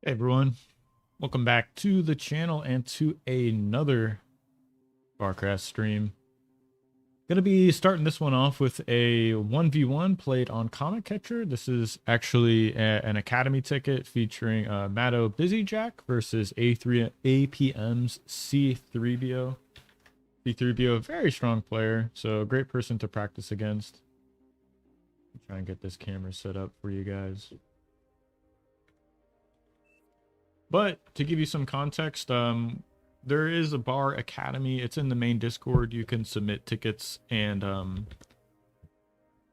Hey everyone, welcome back to the channel and to another Barcraft stream. Gonna be starting this one off with a 1v1 played on Comet Catcher. This is actually an Academy ticket featuring Matto Busyjack versus APM's C3BO. C3BO, a very strong player, so a great person to practice against. Try and get this camera set up for you guys. But to give you some context, there is a bar academy. It's in the main Discord. You can submit tickets and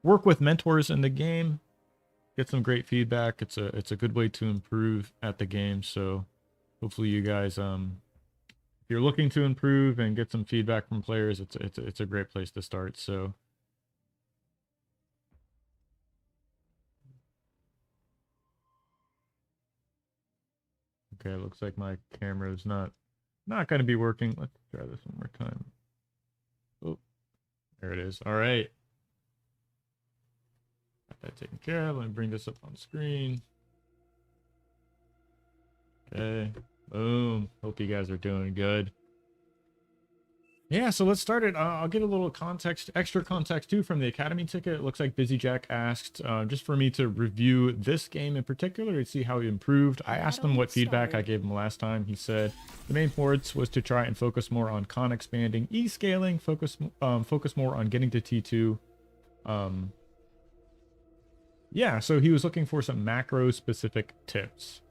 work with mentors in the game. Get some great feedback. It's a good way to improve at the game. So hopefully you guys if you're looking to improve and get some feedback from players, it's a great place to start. So okay, looks like my camera is not going to be working. Let's try this one more time. Oh, there it is. All right. Got that taken care of. Let me bring this up on screen. Okay. Boom. Hope you guys are doing good. Yeah, so let's start it. I'll get a little context, extra context too from the Academy ticket. It looks like Busyjack asked just for me to review this game in particular to see how he improved. I asked him what feedback I gave him last time. He said the main points was to try and focus more on con expanding, e-scaling, focus more on getting to T2. Yeah, so he was looking for some macro specific tips.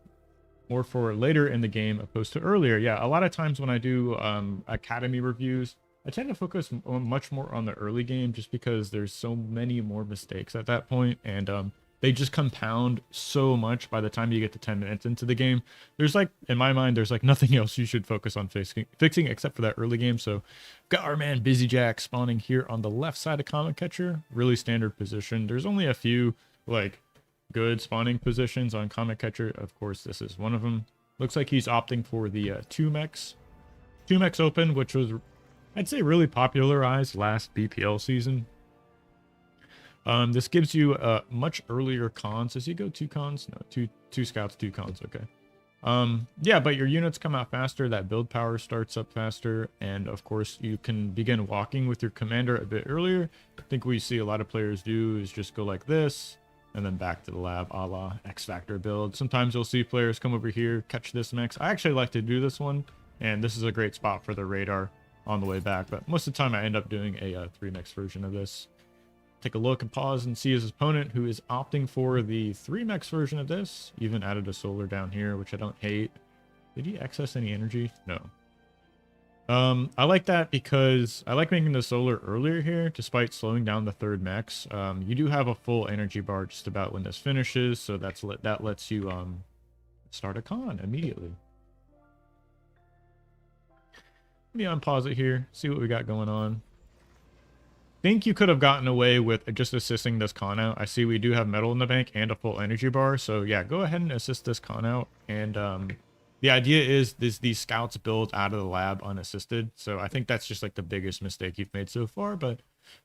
More for later in the game opposed to earlier. Yeah, a lot of times when I do academy reviews, I tend to focus much more on the early game just because there's so many more mistakes at that point, and they just compound so much by the time you get to 10 minutes into the game. There's like, in my mind, there's like nothing else you should focus on fixing except for that early game. So got our man Busyjack spawning here on the left side of Comet Catcher. Really standard position. There's only a few like good spawning positions on Comet Catcher. Of course, this is one of them. Looks like he's opting for the 2-mex open, which was, I'd say, really popularized last BPL season. This gives you much earlier cons. As you go 2 cons? No, two scouts, 2 cons. Okay. Yeah, but your units come out faster. That build power starts up faster. And of course, you can begin walking with your commander a bit earlier. I think we see a lot of players do is just go like this and then back to the lab, a la X Factor build. Sometimes you'll see players come over here, catch this mix. I actually like to do this one, and this is a great spot for the radar on the way back. But most of the time, I end up doing a 3-mix version of this. Take a look and pause and see his opponent, who is opting for the 3-mix version of this. Even added a solar down here, which I don't hate. Did he excess any energy? No. I like that because I like making the solar earlier here, despite slowing down the 3rd mech. You do have a full energy bar just about when this finishes, so that lets you start a con immediately. Let me unpause it here, see what we got going on. Think you could have gotten away with just assisting this con out. I see we do have metal in the bank and a full energy bar, so yeah, go ahead and assist this con out. And the idea is these scouts build out of the lab unassisted. So I think that's just like the biggest mistake you've made so far, but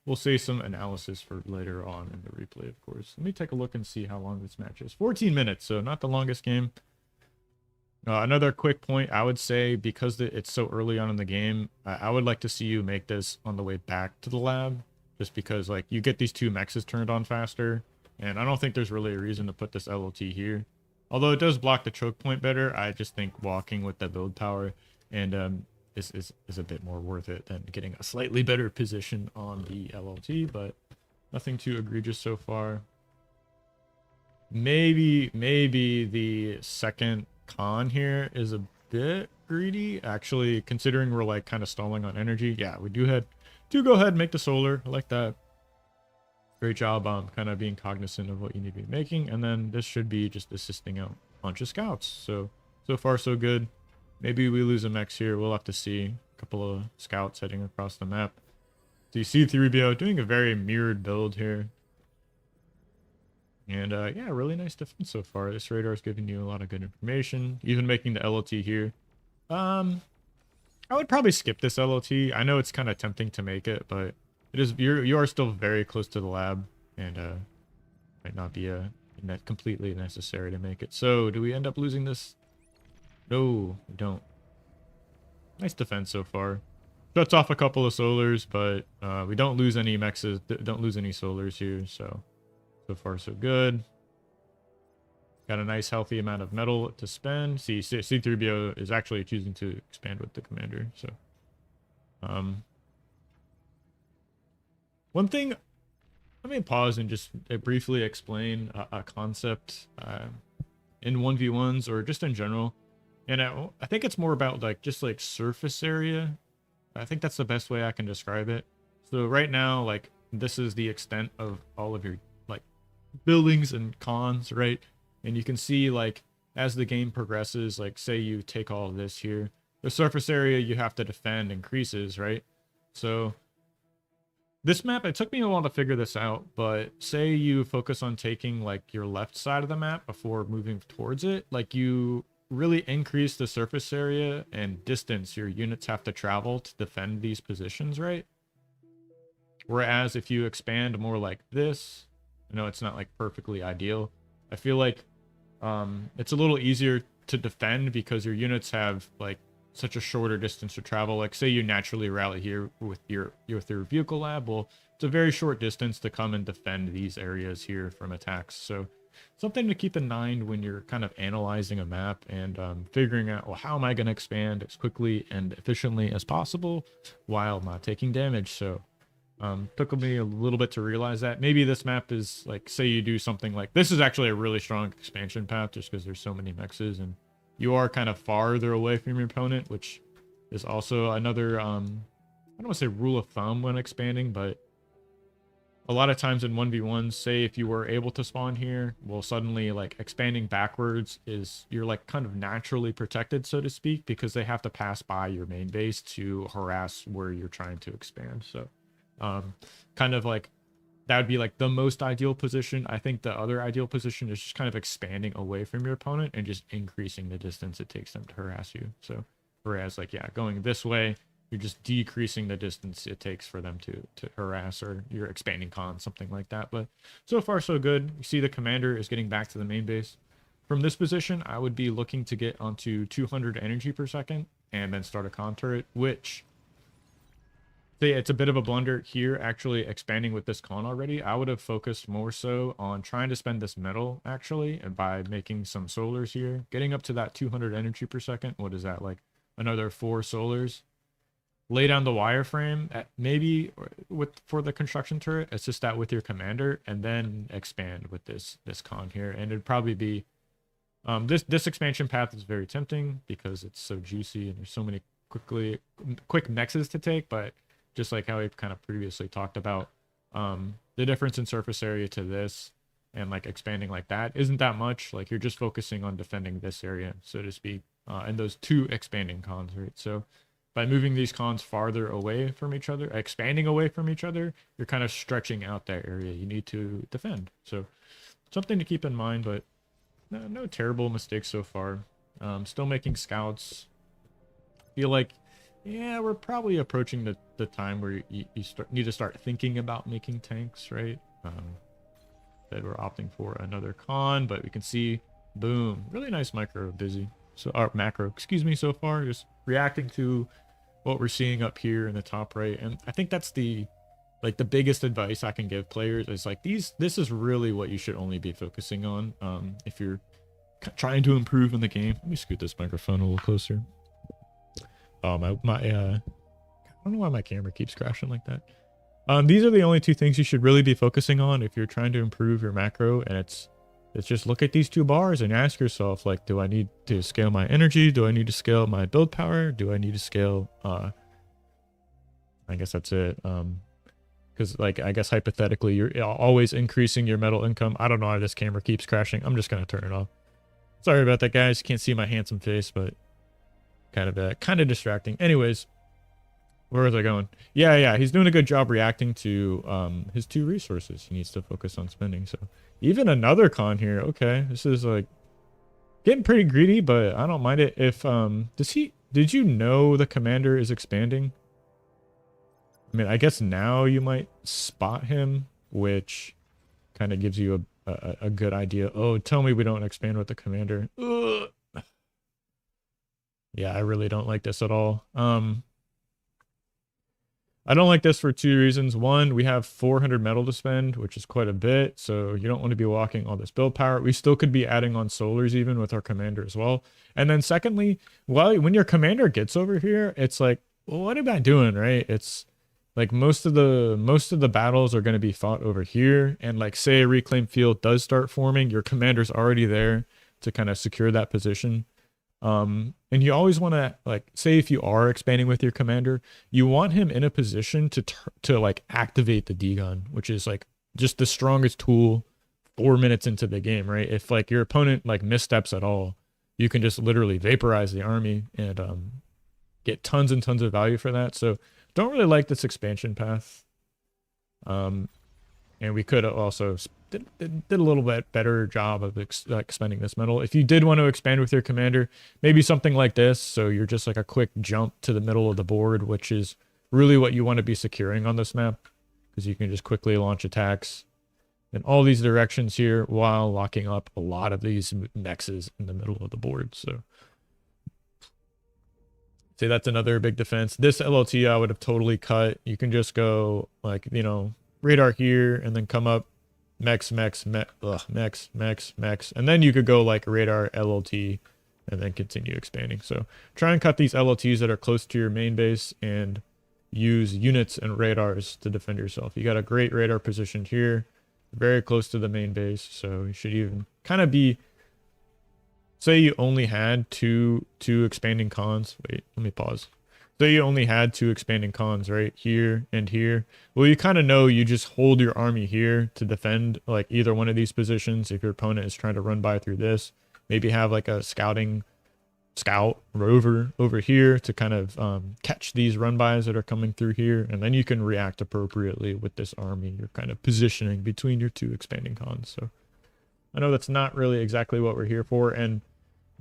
we'll see some analysis for later on in the replay, of course. Let me take a look and see how long this match is. 14 minutes, so not the longest game. Another quick point, I would say, because it's so early on in the game, I would like to see you make this on the way back to the lab, just because like you get these 2 mexes turned on faster, and I don't think there's really a reason to put this LLT here. Although it does block the choke point better, I just think walking with the build power and is a bit more worth it than getting a slightly better position on the LLT, but nothing too egregious so far. Maybe the second con here is a bit greedy, actually, considering we're like kind of stalling on energy. Yeah, we do go ahead and make the solar. I like that. Great job kind of being cognizant of what you need to be making. And then this should be just assisting out a bunch of scouts. So far so good. Maybe we lose a mech here. We'll have to see. A couple of scouts heading across the map. So you see C3BO doing a very mirrored build here. And yeah, really nice defense so far. This radar is giving you a lot of good information. Even making the LLT here. I would probably skip this LLT. I know it's kind of tempting to make it, but you are still very close to the lab, and might not be completely necessary to make it. So do we end up losing this No, we don't. Nice defense so far. Shuts off a couple of solars, but we don't lose any mexes, don't lose any solars here, so far so good. Got a nice healthy amount of metal to spend. See, C3PO is actually choosing to expand with the commander, so one thing, let me pause and just briefly explain a concept in 1v1s or just in general. And I think it's more about like just like surface area. I think that's the best way I can describe it. So right now, like this is the extent of all of your like buildings and cons, right? And you can see like as the game progresses, like say you take all of this here, the surface area you have to defend increases, right? So this map, it took me a while to figure this out, but say you focus on taking like your left side of the map before moving towards it, like you really increase the surface area and distance your units have to travel to defend these positions, right? Whereas if you expand more like this, I know it's not like perfectly ideal. I feel like it's a little easier to defend because your units have like such a shorter distance to travel. Like say you naturally rally here with your vehicle lab, well, it's a very short distance to come and defend these areas here from attacks. So something to keep in mind when you're kind of analyzing a map and figuring out, well, how am I going to expand as quickly and efficiently as possible while not taking damage. So took me a little bit to realize that maybe this map is like, say you do something like this is actually a really strong expansion path just because there's so many mexes and you are kind of farther away from your opponent, which is also another, I don't want to say rule of thumb when expanding, but a lot of times in 1v1s, say if you were able to spawn here, well, suddenly like expanding backwards is, you're like kind of naturally protected, so to speak, because they have to pass by your main base to harass where you're trying to expand. So kind of like that would be like the most ideal position. I think the other ideal position is just kind of expanding away from your opponent and just increasing the distance it takes them to harass you. So whereas like, yeah, going this way, you're just decreasing the distance it takes for them to harass, or you're expanding cons, something like that. But so far so good. You see the commander is getting back to the main base. From this position, I would be looking to get onto 200 energy per second and then start a con turret, which it's a bit of a blunder here actually expanding with this con already. I would have focused more so on trying to spend this metal actually, and by making some solars here, getting up to that 200 energy per second. What is that, like another 4 solars? Lay down the wireframe at maybe for the construction turret, assist that with your commander, and then expand with this con here. And it'd probably be this expansion path is very tempting because it's so juicy and there's so many quick nexus to take, but just like how we've kind of previously talked about, the difference in surface area to this and like expanding like that isn't that much. Like you're just focusing on defending this area, so to speak, and those 2 expanding cons, right? So by moving these cons farther away from each other, expanding away from each other, you're kind of stretching out that area you need to defend. So something to keep in mind, but no terrible mistakes so far. Still making scouts. Feel like, yeah, we're probably approaching the time where you need to start thinking about making tanks, right? That we're opting for another con, but we can see, boom, really nice micro busy. So our macro, excuse me, so far, just reacting to what we're seeing up here in the top right. And I think that's the biggest advice I can give players is like this is really what you should only be focusing on if you're trying to improve in the game. Let me scoot this microphone a little closer. Oh, my I don't know why my camera keeps crashing like that. These are the only 2 things you should really be focusing on if you're trying to improve your macro, and it's just look at these 2 bars and ask yourself, like, do I need to scale my energy? Do I need to scale my build power? Do I need to scale I guess that's it. Because like, I guess hypothetically you're always increasing your metal income. I don't know why this camera keeps crashing. I'm just gonna turn it off. Sorry about that, guys. You can't see my handsome face, but kind of distracting. Anyways, where was I going? Yeah, he's doing a good job reacting to his 2 resources he needs to focus on spending. So even another con here. Okay, this is like getting pretty greedy, but I don't mind it. If did you know the commander is expanding? I mean, I guess now you might spot him, which kind of gives you a good idea. Oh, tell me we don't expand with the commander. Ugh. Yeah, I really don't like this at all. I don't like this for two reasons. One, we have 400 metal to spend, which is quite a bit. So you don't want to be walking all this build power. We still could be adding on solars even with our commander as well. And then secondly, well, when your commander gets over here, it's like, well, what am I doing, right? It's like most of the battles are going to be fought over here. And like say a reclaim field does start forming, your commander's already there to kind of secure that position. And you always want to like say if you are expanding with your commander, you want him in a position to like activate the D gun, which is like just the strongest tool 4 minutes into the game, right? If like your opponent like missteps at all, you can just literally vaporize the army and get tons and tons of value for that. So don't really like this expansion path. And we could also did a little bit better job of expending this metal. If you did want to expand with your commander, maybe something like this. So you're just like a quick jump to the middle of the board, which is really what you want to be securing on this map, because you can just quickly launch attacks in all these directions here while locking up a lot of these nexes in the middle of the board. So say that's another big defense. This LLT I would have totally cut. You can just go like, you know, radar here and then come up mex, and then you could go like radar LLT and then continue expanding. So try and cut these LLTs that are close to your main base and use units and radars to defend yourself. You got a great radar positioned here, very close to the main base, so you should even kind of be, say you only had two expanding cons. Wait, let me pause. So you only had two expanding cons, right? Here and here. Well, you kind of know you just hold your army here to defend like either one of these positions. If your opponent is trying to run by through this, maybe have like a scout rover over here to kind of catch these run bys that are coming through here. And then you can react appropriately with this army. You're kind of positioning between your two expanding cons. So I know that's not really exactly what we're here for, and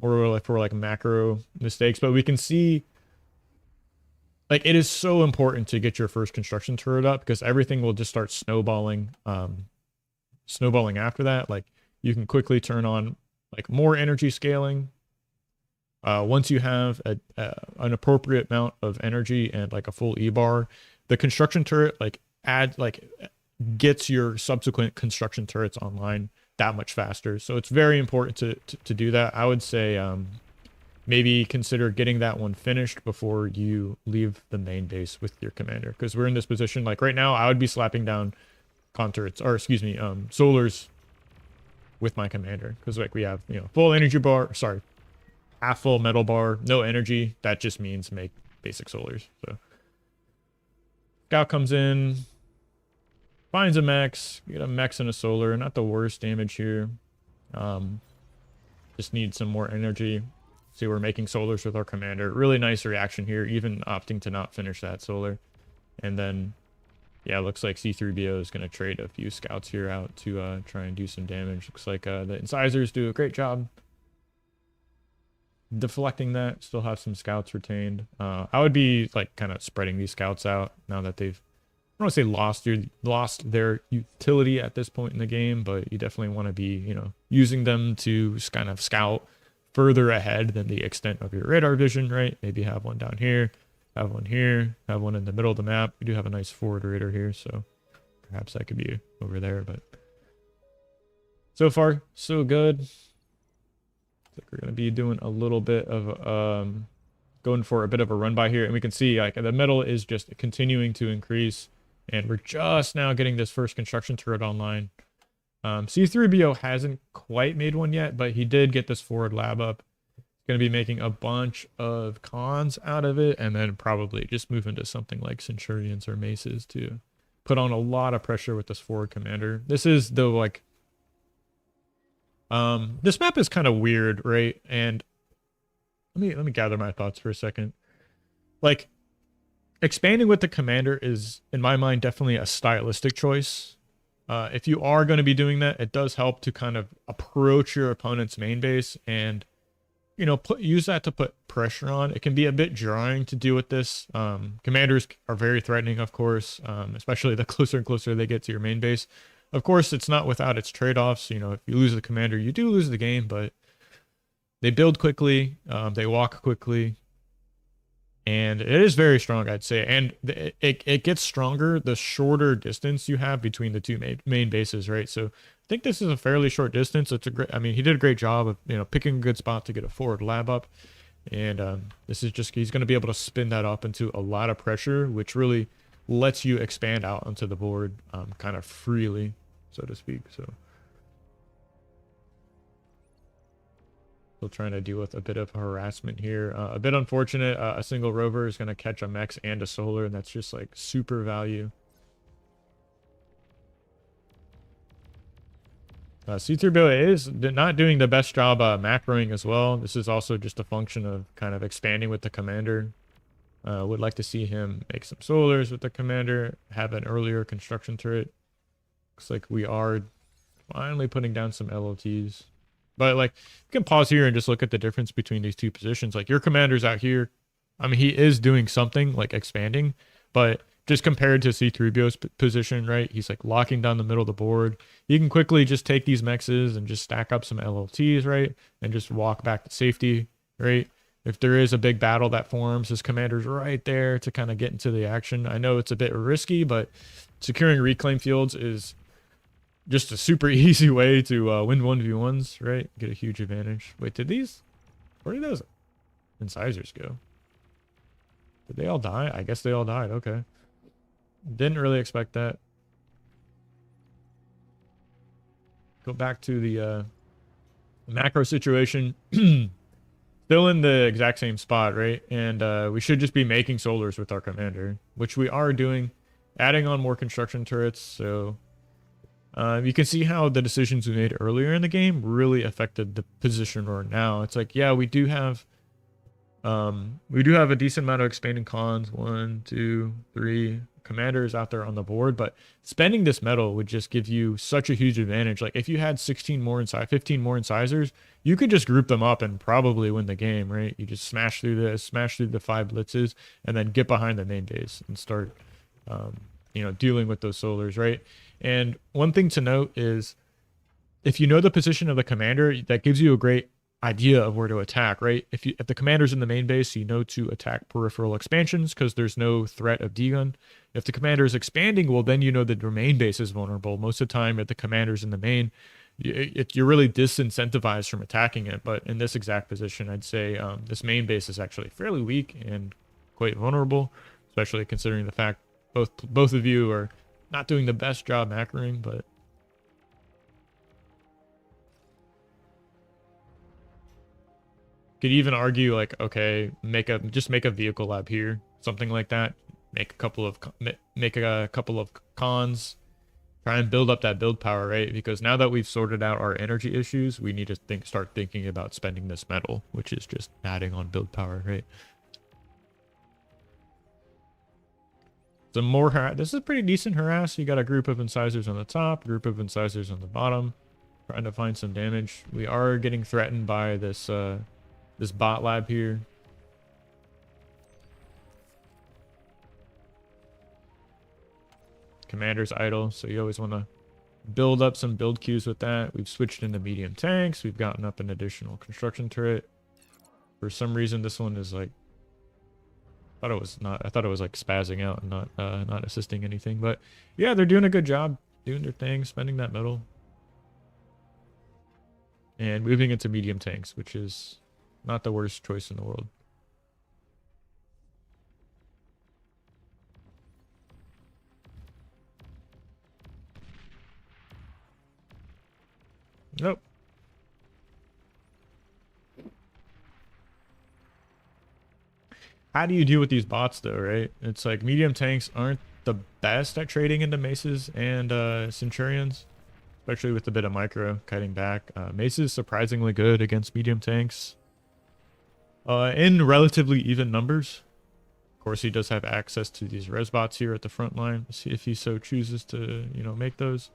or like for like macro mistakes, but we can see like it is so important to get your first construction turret up, because everything will just start snowballing after that. Like you can quickly turn on like more energy scaling. Once you have an appropriate amount of energy and like a full E-bar, the construction turret gets your subsequent construction turrets online that much faster. So it's very important to do that. I would say maybe consider getting that one finished before you leave the main base with your commander, because we're in this position. Like right now, I would be slapping down turrets, or excuse me, solars with my commander, because like we have, you know, full energy bar, sorry, half full metal bar, no energy. That just means make basic solars. So scout comes in, finds a mech, get a mech and a solar, not the worst damage here. Just need some more energy. See, we're making solars with our commander. Really nice reaction here, even opting to not finish that solar. And then, yeah, looks like C3BO is going to trade a few scouts here out to try and do some damage. Looks like the incisors do a great job deflecting that. Still have some scouts retained. I would be like kind of spreading these scouts out now that they've, I don't want to say lost their utility at this point in the game, but you definitely want to be, you know, using them to kind of scout further ahead than the extent of your radar vision, right? Maybe have one down here, have one here, have one in the middle of the map. We do have a nice forward radar here, so perhaps that could be over there, but so far, so good. I think we're going to be doing a little bit of, going for a bit of a run by here, and we can see like the metal is just continuing to increase, and we're just now getting this first construction turret online. C3BO hasn't quite made one yet, but he did get this forward lab up. He's going to be making a bunch of cons out of it, and then probably just move into something like Centurions or Maces to put on a lot of pressure with this forward commander. This is the like, this map is kind of weird, right? And let me gather my thoughts for a second. Like, expanding with the commander is, in my mind, definitely a stylistic choice. If you are going to be doing that, it does help to kind of approach your opponent's main base and, you know, use that to put pressure on. It can be a bit jarring to do with this. Commanders are very threatening, of course, especially the closer and closer they get to your main base. Of course, it's not without its trade-offs. You know, if you lose the commander, you do lose the game, but they build quickly, they walk quickly, And it is very strong, I'd say. And it gets stronger the shorter distance you have between the two main bases, right? So I think this is a fairly short distance. It's a great, I mean, he did a great job of, you know, picking a good spot to get a forward lab up. And this is just, he's going to be able to spin that up into a lot of pressure, which really lets you expand out onto the board kind of freely, so to speak. So still trying to deal with a bit of harassment here. A bit unfortunate. A single rover is going to catch a Mex and a solar, and that's just like super value. C3PO is not doing the best job macroing as well. This is also just a function of kind of expanding with the commander. Would like to see him make some solars with the commander, have an earlier construction turret. Looks like we are finally putting down some LOTs. But like, you can pause here and just look at the difference between these two positions. Like, your commander's out here. I mean, he is doing something like expanding, but just compared to C3PO's position, right? He's like locking down the middle of the board. You can quickly just take these mexes and just stack up some LLTs, right? And just walk back to safety, right? If there is a big battle that forms, his commander's right there to kind of get into the action. I know it's a bit risky, but securing reclaim fields is just a super easy way to win 1v1s, right? Get a huge advantage. Wait, where did those incisors go? Did they all die? I guess they all died. Okay. Didn't really expect that. Go back to the macro situation. Still in the exact same spot, right? And we should just be making solars with our commander, which we are doing, adding on more construction turrets. So you can see how the decisions we made earlier in the game really affected the position we're in now. It's like, yeah, we do have a decent amount of expanding cons. 1, 2, 3 commanders out there on the board, but spending this metal would just give you such a huge advantage. Like, if you had 15 more incisors, you could just group them up and probably win the game, right? You just smash through the 5 blitzes, and then get behind the main base and start dealing with those solars, right? And one thing to note is, if you know the position of the commander, that gives you a great idea of where to attack, right? If the commander's in the main base, you know to attack peripheral expansions because there's no threat of D-gun. If the commander is expanding, well, then you know that your main base is vulnerable. Most of the time, if the commander's in the main, you're really disincentivized from attacking it. But in this exact position, I'd say this main base is actually fairly weak and quite vulnerable, especially considering the fact both of you are not doing the best job macroing, but could even argue like, okay, just make a vehicle lab here, something like that. Make a couple of cons, try and build up that build power, right? Because now that we've sorted out our energy issues, we need to start thinking about spending this metal, which is just adding on build power, right? Some more this is a pretty decent harass. You got a group of incisors on the top, group of incisors on the bottom, trying to find some damage. We are getting threatened by this this bot lab here. Commander's idle, so you always want to build up some build queues with that. We've switched into medium tanks. We've gotten up an additional construction turret. For some reason, this one is like, I thought it was like spazzing out and not assisting anything. But yeah, they're doing a good job doing their thing, spending that metal, and moving into medium tanks, which is not the worst choice in the world. Nope. How do you deal with these bots though, right? It's like medium tanks aren't the best at trading into maces and centurions, especially with a bit of micro kiting back. Mace is surprisingly good against medium tanks in relatively even numbers. Of course, he does have access to these res bots here at the front line. Let's see if he so chooses to, make those.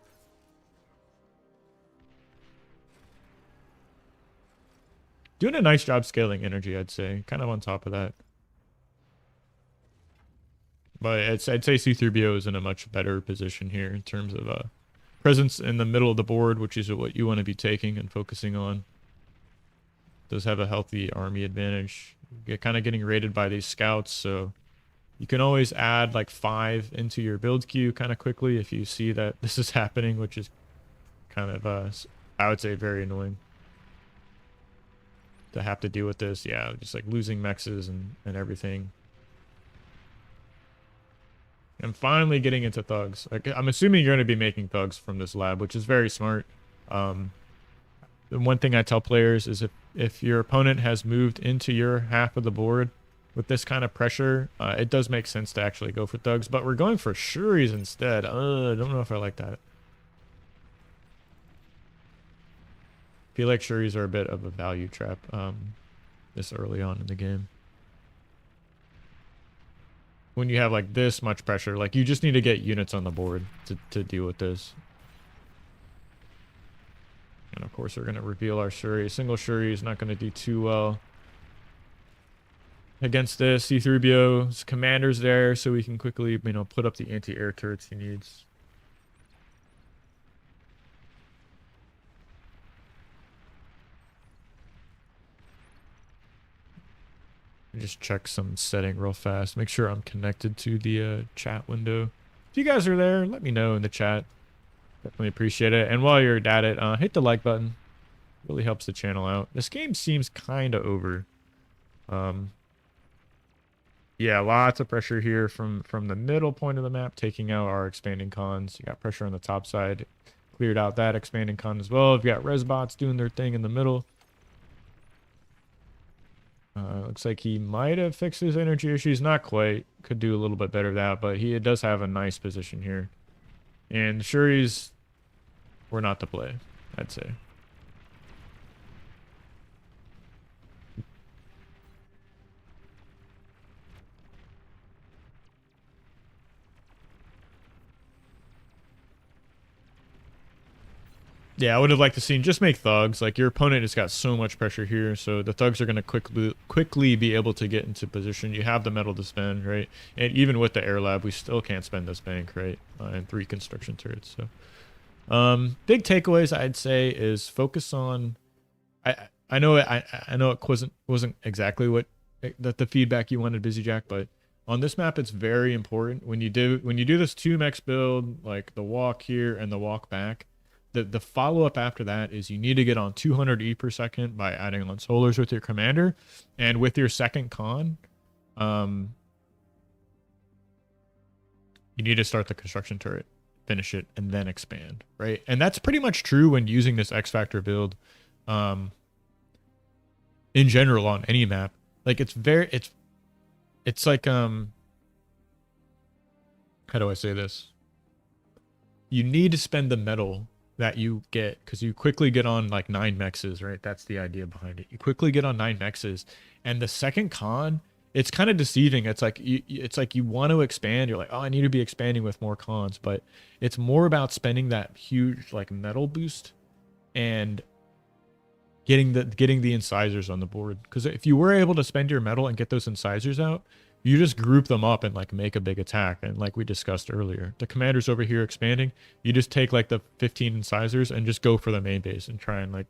Doing a nice job scaling energy, I'd say. Kind of on top of that. But I'd say C3PO is in a much better position here in terms of presence in the middle of the board, which is what you want to be taking and focusing on. Does have a healthy army advantage. get kind of getting raided by these scouts, so you can always add like 5 into your build queue kind of quickly if you see that this is happening, which is kind of I would say very annoying to have to deal with this. Yeah, just like losing mexes and everything. And finally getting into thugs. Like, I'm assuming you're going to be making thugs from this lab, which is very smart. The one thing I tell players is if your opponent has moved into your half of the board with this kind of pressure, it does make sense to actually go for thugs. But we're going for Shuris instead. I don't know if I like that. I feel like Shuris are a bit of a value trap this early on in the game. When you have like this much pressure, like you just need to get units on the board to deal with this. And of course, we're going to reveal our Shuri. Single Shuri is not going to do too well against this. C3BO's commander's there, so we can quickly, you know, put up the anti-air turrets he needs. Just check some setting real fast. Make sure I'm connected to the chat window. If you guys are there, let me know in the chat. Definitely appreciate it. And while you're at it, hit the like button. Really helps the channel out. This game seems kind of over. Yeah, lots of pressure here from the middle point of the map, taking out our expanding cons. You got pressure on the top side. Cleared out that expanding con as well. You've got Resbots doing their thing in the middle. Looks like he might have fixed his energy issues. Not quite. Could do a little bit better of that, but he does have a nice position here. And Shuris were not to play, I'd say. Yeah, I would have liked to see just make thugs. Like, your opponent has got so much pressure here, so the thugs are going to quickly be able to get into position. You have the metal to spend, right? And even with the air lab, we still can't spend this bank, right? And 3 construction turrets. So, big takeaways I'd say is focus on. I know it wasn't exactly what the feedback you wanted, Busy Jack, but on this map it's very important when you do this 2 mech build, like the walk here and the walk back. The follow-up after that is you need to get on 200 E per second by adding on solars with your commander. And with your second con, you need to start the construction turret, finish it, and then expand, right? And that's pretty much true when using this X Factor build in general on any map. Like, it's like, how do I say this? You need to spend the metal that you get, because you quickly get on like 9 mexes, right? That's the idea behind it. You quickly get on 9 mexes, and the second con, it's kind of deceiving. It's like you want to expand. You're like, oh, I need to be expanding with more cons, but it's more about spending that huge like metal boost and getting the incisors on the board. Because if you were able to spend your metal and get those incisors out, you just group them up and like make a big attack. And like we discussed earlier, the commander's over here expanding. You just take like the 15 incisors and just go for the main base and try and, like,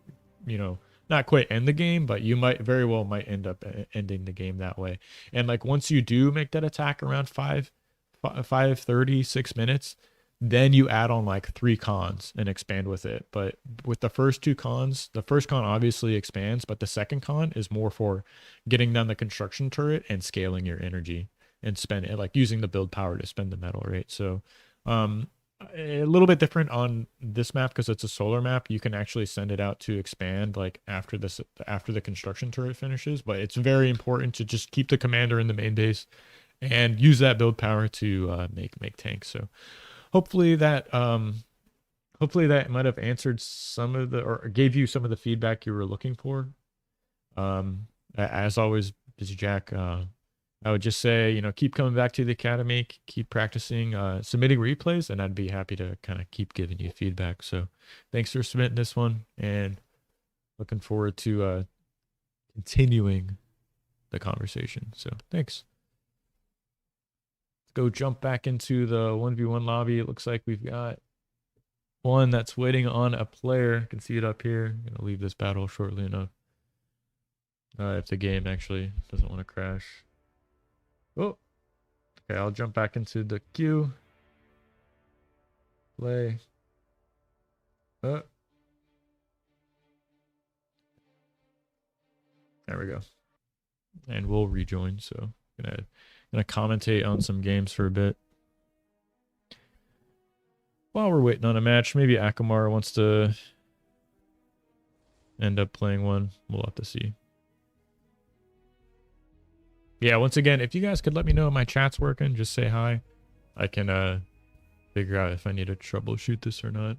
you know, not quite end the game, but you might end up ending the game that way. And like once you do make that attack around 5:30, 6 minutes, then you add on like 3 cons and expand with it. But with the first 2 cons, the first con obviously expands, but the second con is more for getting down the construction turret and scaling your energy and spend it, like using the build power to spend the metal, right? So a little bit different on this map because it's a solar map. You can actually send it out to expand like after the construction turret finishes, but it's very important to just keep the commander in the main base and use that build power to make tanks. So hopefully that might have answered some of or gave you some of the feedback you were looking for. As always, Busy Jack, I would just say, you know, keep coming back to the academy, keep practicing, submitting replays, and I'd be happy to kind of keep giving you feedback. So thanks for submitting this one, and looking forward to continuing the conversation. So thanks. Go jump back into the 1v1 lobby. It looks like we've got one that's waiting on a player. You can see it up here. I'm going to leave this battle shortly enough. if the game actually doesn't want to crash. Oh, okay, I'll jump back into the queue. Play. There we go. And we'll rejoin, so gonna commentate on some games for a bit. While we're waiting on a match, maybe Akamar wants to end up playing one. We'll have to see. Yeah, once again, if you guys could let me know if my chat's working, just say hi. I can figure out if I need to troubleshoot this or not.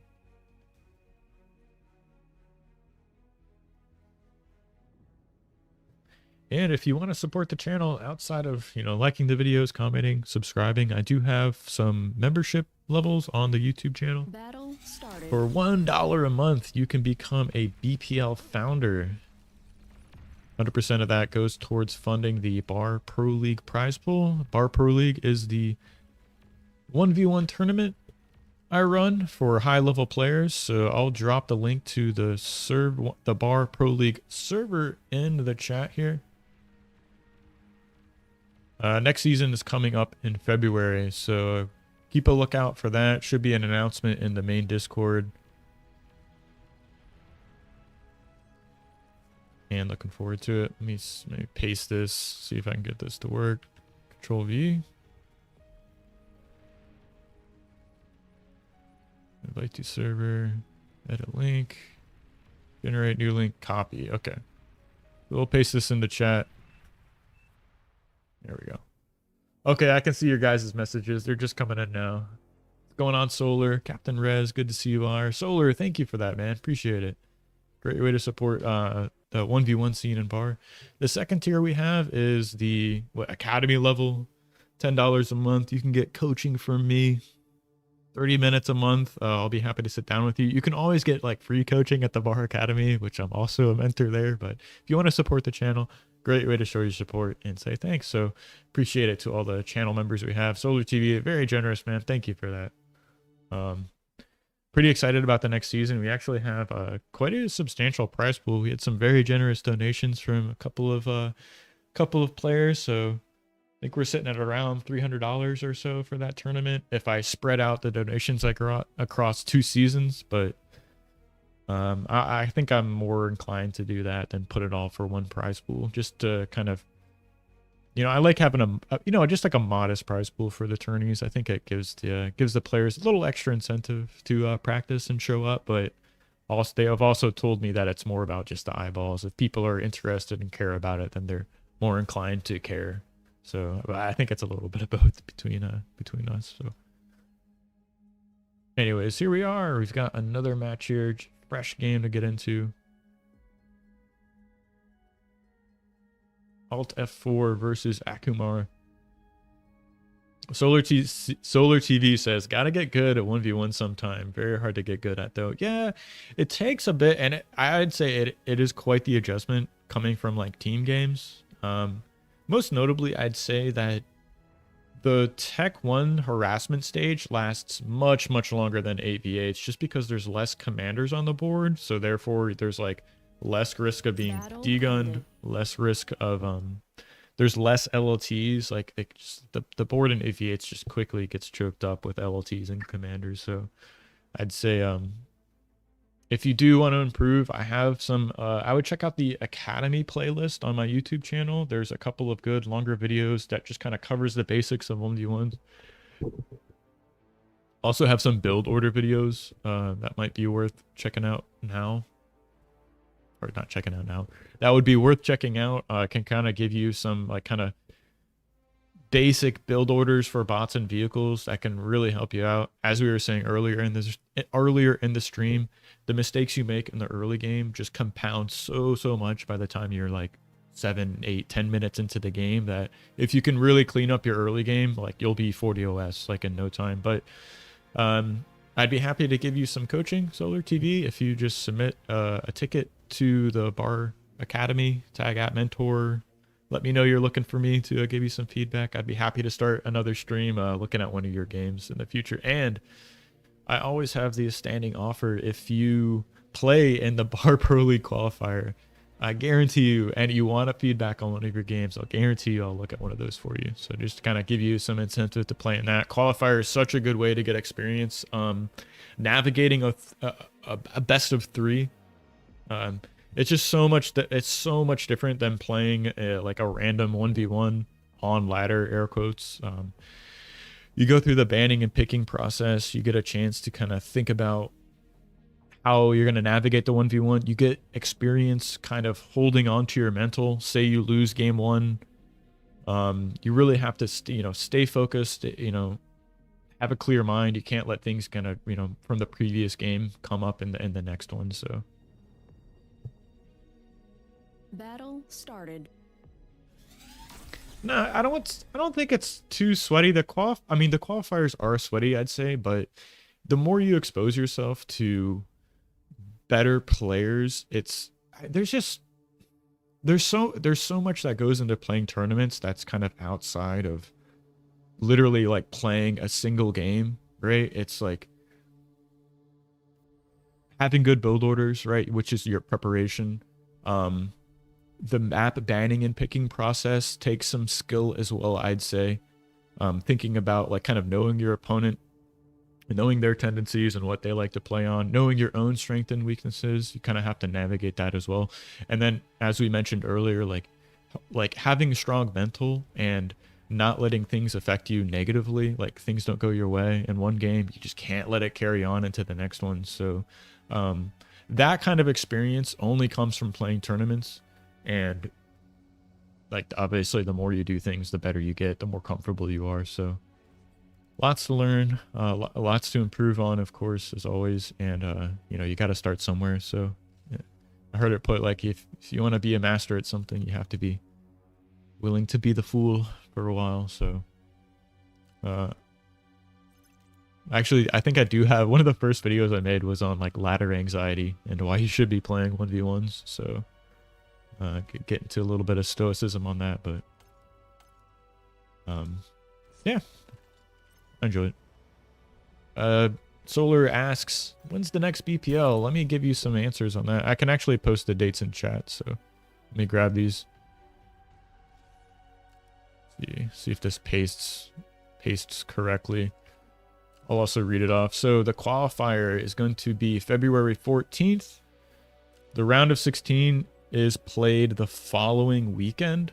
And if you want to support the channel outside of, liking the videos, commenting, subscribing, I do have some membership levels on the YouTube channel. For $1 a month, you can become a BPL founder. 100% of that goes towards funding the Bar Pro League prize pool. Bar Pro League is the 1v1 tournament I run for high-level players, so I'll drop the link to the Bar Pro League server in the chat here. Next season is coming up in February, so keep a lookout for that. Should be an announcement in the main Discord. And looking forward to it. Let me maybe paste this, see if I can get this to work. Control V. Invite to server. Edit link. Generate new link. Copy. Okay. We'll paste this in the chat. There we go. Okay, I can see your guys' messages. They're just coming in now. What's going on, Solar? Captain Rez, good to see you are. Solar, thank you for that, man. Appreciate it. Great way to support the 1v1 scene in Bar. The second tier we have is the Academy level. $10 a month. You can get coaching from me. 30 minutes a month. I'll be happy to sit down with you. You can always get free coaching at the Bar Academy, which I'm also a mentor there. But if you want to support the channel, great way to show your support and say thanks. So appreciate it to all the channel members we have. Solar TV, very generous, man. Thank you for that. Pretty excited about the next season. We actually have quite a substantial prize pool. We had some very generous donations from a couple of players. So I think we're sitting at around $300 or so for that tournament if I spread out the donations I got across 2 seasons. But I think I'm more inclined to do that than put it all for one prize pool, just to kind of, I like having just like a modest prize pool for the tourneys. I think it gives the players a little extra incentive to practice and show up. But also, they have also told me that it's more about just the eyeballs. If people are interested and care about it, then they're more inclined to care. So I think it's a little bit of both between us. So anyways, here we are. We've got another match here. Fresh game to get into. Alt F4 versus Akumar. Solar TV says, gotta get good at 1v1 sometime. Very hard to get good at, though. Yeah, it takes a bit, and I'd say it is quite the adjustment coming from team games. Most notably, I'd say that the Tech 1 harassment stage lasts much, much longer than 8v8s just because there's less commanders on the board. So therefore, there's less risk of being degunned, less risk of there's less LLTs. The board in 8v8s just quickly gets choked up with LLTs and commanders. So I'd say if you do want to improve, I have some, I would check out the Academy playlist on my YouTube channel. There's a couple of good longer videos that just kind of covers the basics of 1v1s. Also have some build order videos that might be worth checking out now. Or not checking out now. That would be worth checking out. Can kind of give you some kind of basic build orders for bots and vehicles that can really help you out. As we were saying earlier in the stream, the mistakes you make in the early game just compound so much by the time you're 7, 8, 10 minutes into the game, that if you can really clean up your early game, you'll be 40 OS in no time. But I'd be happy to give you some coaching, Solar TV, if you just submit a ticket to the Bar Academy, tag @mentor. Let me know you're looking for me to give you some feedback. I'd be happy to start another stream looking at one of your games in the future. And I always have the standing offer, if you play in the Bar Pro League qualifier, I guarantee you, and you want a feedback on one of your games, I'll guarantee you I'll look at one of those for you. So just to kind of give you some incentive to play in that. Qualifier is such a good way to get experience. Navigating a best of three. It's just so much that it's so much different than playing like a random 1v1 on ladder, air quotes. You go through the banning and picking process. You get a chance to kind of think about how you're going to navigate the 1v1. You get experience kind of holding on to your mental. Say you lose game one, you really have to stay focused, have a clear mind. You can't let things kind of from the previous game come up in the next one. So battle started. no, I don't think it's too sweaty. The qualifiers are sweaty, I'd say, but the more you expose yourself to better players, there's so much that goes into playing tournaments that's kind of outside of literally like playing a single game, right? It's like having good build orders, right, which is your preparation. The map banning and picking process takes some skill as well, I'd say. Thinking about like kind of knowing your opponent, knowing their tendencies and what they like to play on, knowing your own strengths and weaknesses. You kind of have to navigate that as well. And then, as we mentioned earlier, like having strong mental and not letting things affect you negatively. Like things don't go your way in one game, you just can't let it carry on into the next one. So that kind of experience only comes from playing tournaments. And like obviously the more you do things, the better you get, the more comfortable you are. So lots to learn, lots to improve on, of course, as always. And, you got to start somewhere. So yeah. I heard it put like, if you want to be a master at something, you have to be willing to be the fool for a while. So actually, I think I do have one of the first videos I made was on like ladder anxiety and why you should be playing 1v1s. So get into a little bit of stoicism on that. But yeah. I enjoy it. Solar asks, when's the next BPL? Let me give you some answers on that. I can actually post the dates in chat, so let me grab these. See if this pastes correctly. I'll also read it off. So the qualifier is going to be February 14th. The round of 16 is played the following weekend.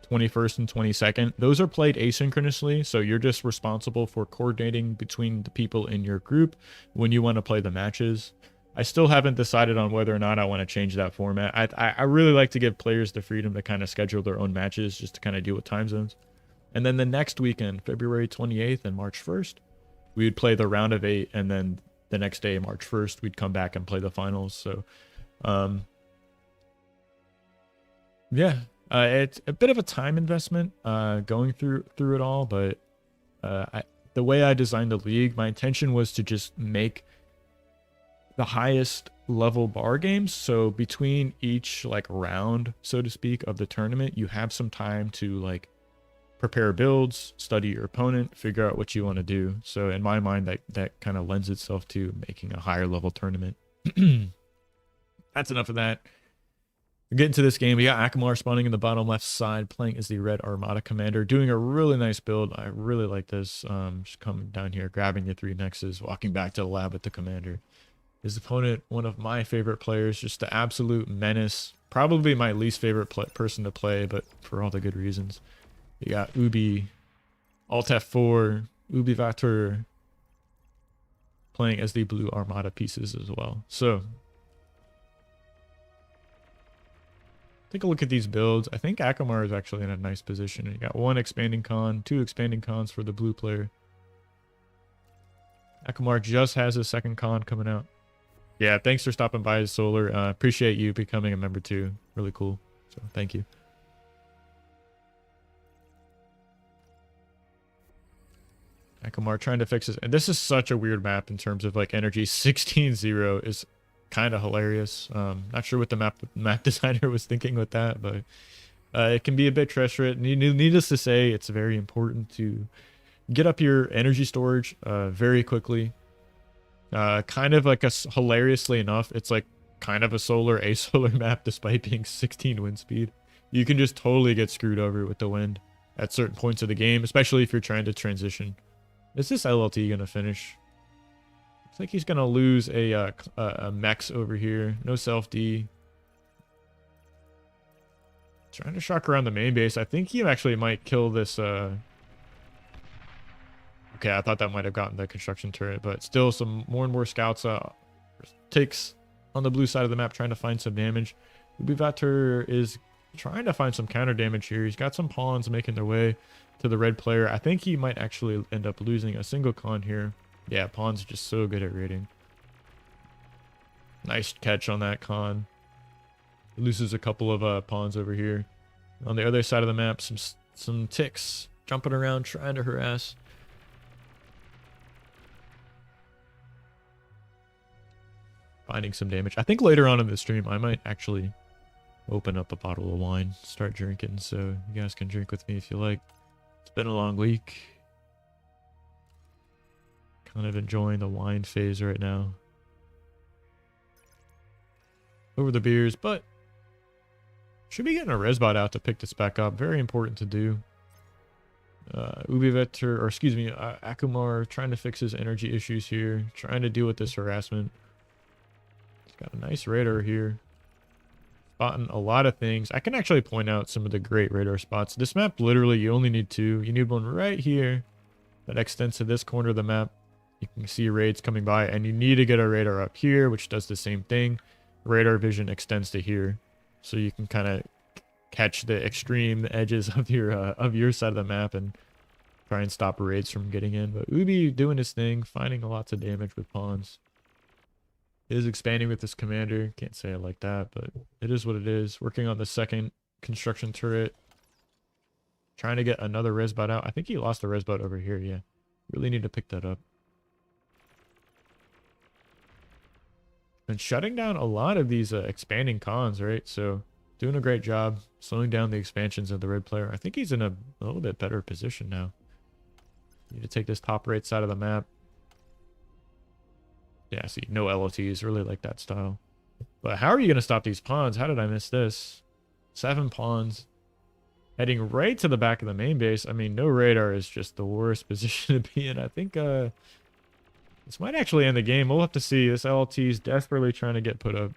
21st and 22nd. Those are played asynchronously, so you're just responsible for coordinating between the people in your group when you want to play the matches. I still haven't decided on whether or not I want to change that format. I really like to give players the freedom to kind of schedule their own matches just to kind of deal with time zones. And then the next weekend, February 28th and March 1st, we would play the round of 8, and then the next day, March 1st, we'd come back and play the finals. So yeah. It's a bit of a time investment going through it all, but the way I designed the league, my intention was to just make the highest level bar games. So between each like round, so to speak, of the tournament, you have some time to like prepare builds, study your opponent, figure out what you want to do. So in my mind, that kind of lends itself to making a higher level tournament. That's enough of that. Get into this game. We got Akamar spawning in the bottom left side, playing as the Red Armada commander, doing a really nice build. I really like this. Just coming down here, grabbing the 3 nexus, walking back to the lab with the commander. His opponent, one of my favorite players, just the absolute menace. Probably my least favorite person to play, but for all the good reasons. You got Ubi, Alt F4, Ubi Vator, playing as the blue Armada pieces as well. So take a look at these builds. I think Akamar is actually in a nice position. You got 1 expanding con, 2 expanding cons for the blue player. Akamar just has his 2nd con coming out. Yeah, thanks for stopping by, Solar. Appreciate you becoming a member too. Really cool. So thank you. Akamar trying to fix this. And this is such a weird map in terms of like energy. 16-0 is kind of hilarious. Not sure what the map designer was thinking with that, but it can be a bit treacherous. Needless to say, it's very important to get up your energy storage very quickly. Kind of like hilariously enough, it's like kind of a solar map despite being 16 wind speed. You can just totally get screwed over with the wind at certain points of the game, especially if you're trying to transition. Is this LLT gonna finish? Looks like he's gonna lose a Mex over here. No self D. Trying to shock around the main base. I think he actually might kill this. Okay, I thought that might have gotten the construction turret, but still some more and more scouts. Takes on the blue side of the map, trying to find some damage. Ubivator is trying to find some counter damage here. He's got some pawns making their way to the red player. I think he might actually end up losing a single con here. Yeah, pawns are just so good at raiding. Nice catch on that con. Loses a couple of pawns over here. On the other side of the map, some ticks jumping around trying to harass. Finding some damage. I think later on in the stream I might actually open up a bottle of wine, start drinking, so you guys can drink with me if you like. It's been a long week. Kind of enjoying the wine phase right now. Over the beers, but should be getting a Resbot out to pick this back up. Very important to do. Ubivator, or excuse me, Akumar trying to fix his energy issues here. Trying to deal with this harassment. He's got a nice radar here. Spotting a lot of things. I can actually point out some of the great radar spots. This map, literally, you only need two. You need one right here that extends to this corner of the map. You can see raids coming by, and you need to get a radar up here, which does the same thing. Radar vision extends to here, so you can kind of catch the extreme edges of your side of the map and try and stop raids from getting in. But Ubi doing his thing, finding lots of damage with pawns. Is expanding with this commander. Can't say it like that, but it is what it is. Working on the second construction turret. Trying to get another Resbot out. I think he lost a Resbot over here, yeah. Really need to pick that up. And shutting down a lot of these expanding cons, right? So doing a great job slowing down the expansions of the red player. I think he's in a little bit better position now. Need to take this top right side of the map. Yeah, see, no LOTs, really like that style. But how are you going to stop these pawns? How did I miss this? 7 pawns. Heading right to the back of the main base. I mean, no radar is just the worst position to be in. I think this might actually end the game. We'll have to see. This LLT is desperately trying to get put up.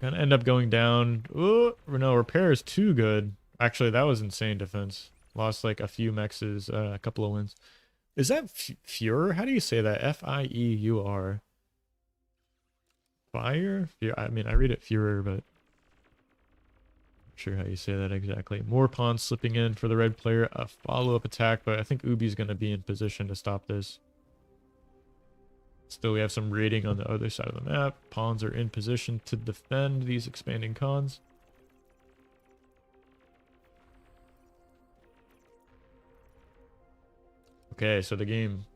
Gonna end up going down. Oh, no, repair is too good. Actually, that was insane defense. Lost like a few mexes, a couple of wins. Is that Fuhrer? How do you say that? F-I-E-U-R. Fire? I mean, I read it Fuhrer, but not sure how you say that exactly. More pawns slipping in for the red player. A follow-up attack, but I think Ubi's going to be in position to stop this. Still, we have some raiding on the other side of the map. Pawns are in position to defend these expanding cons. Okay, so the game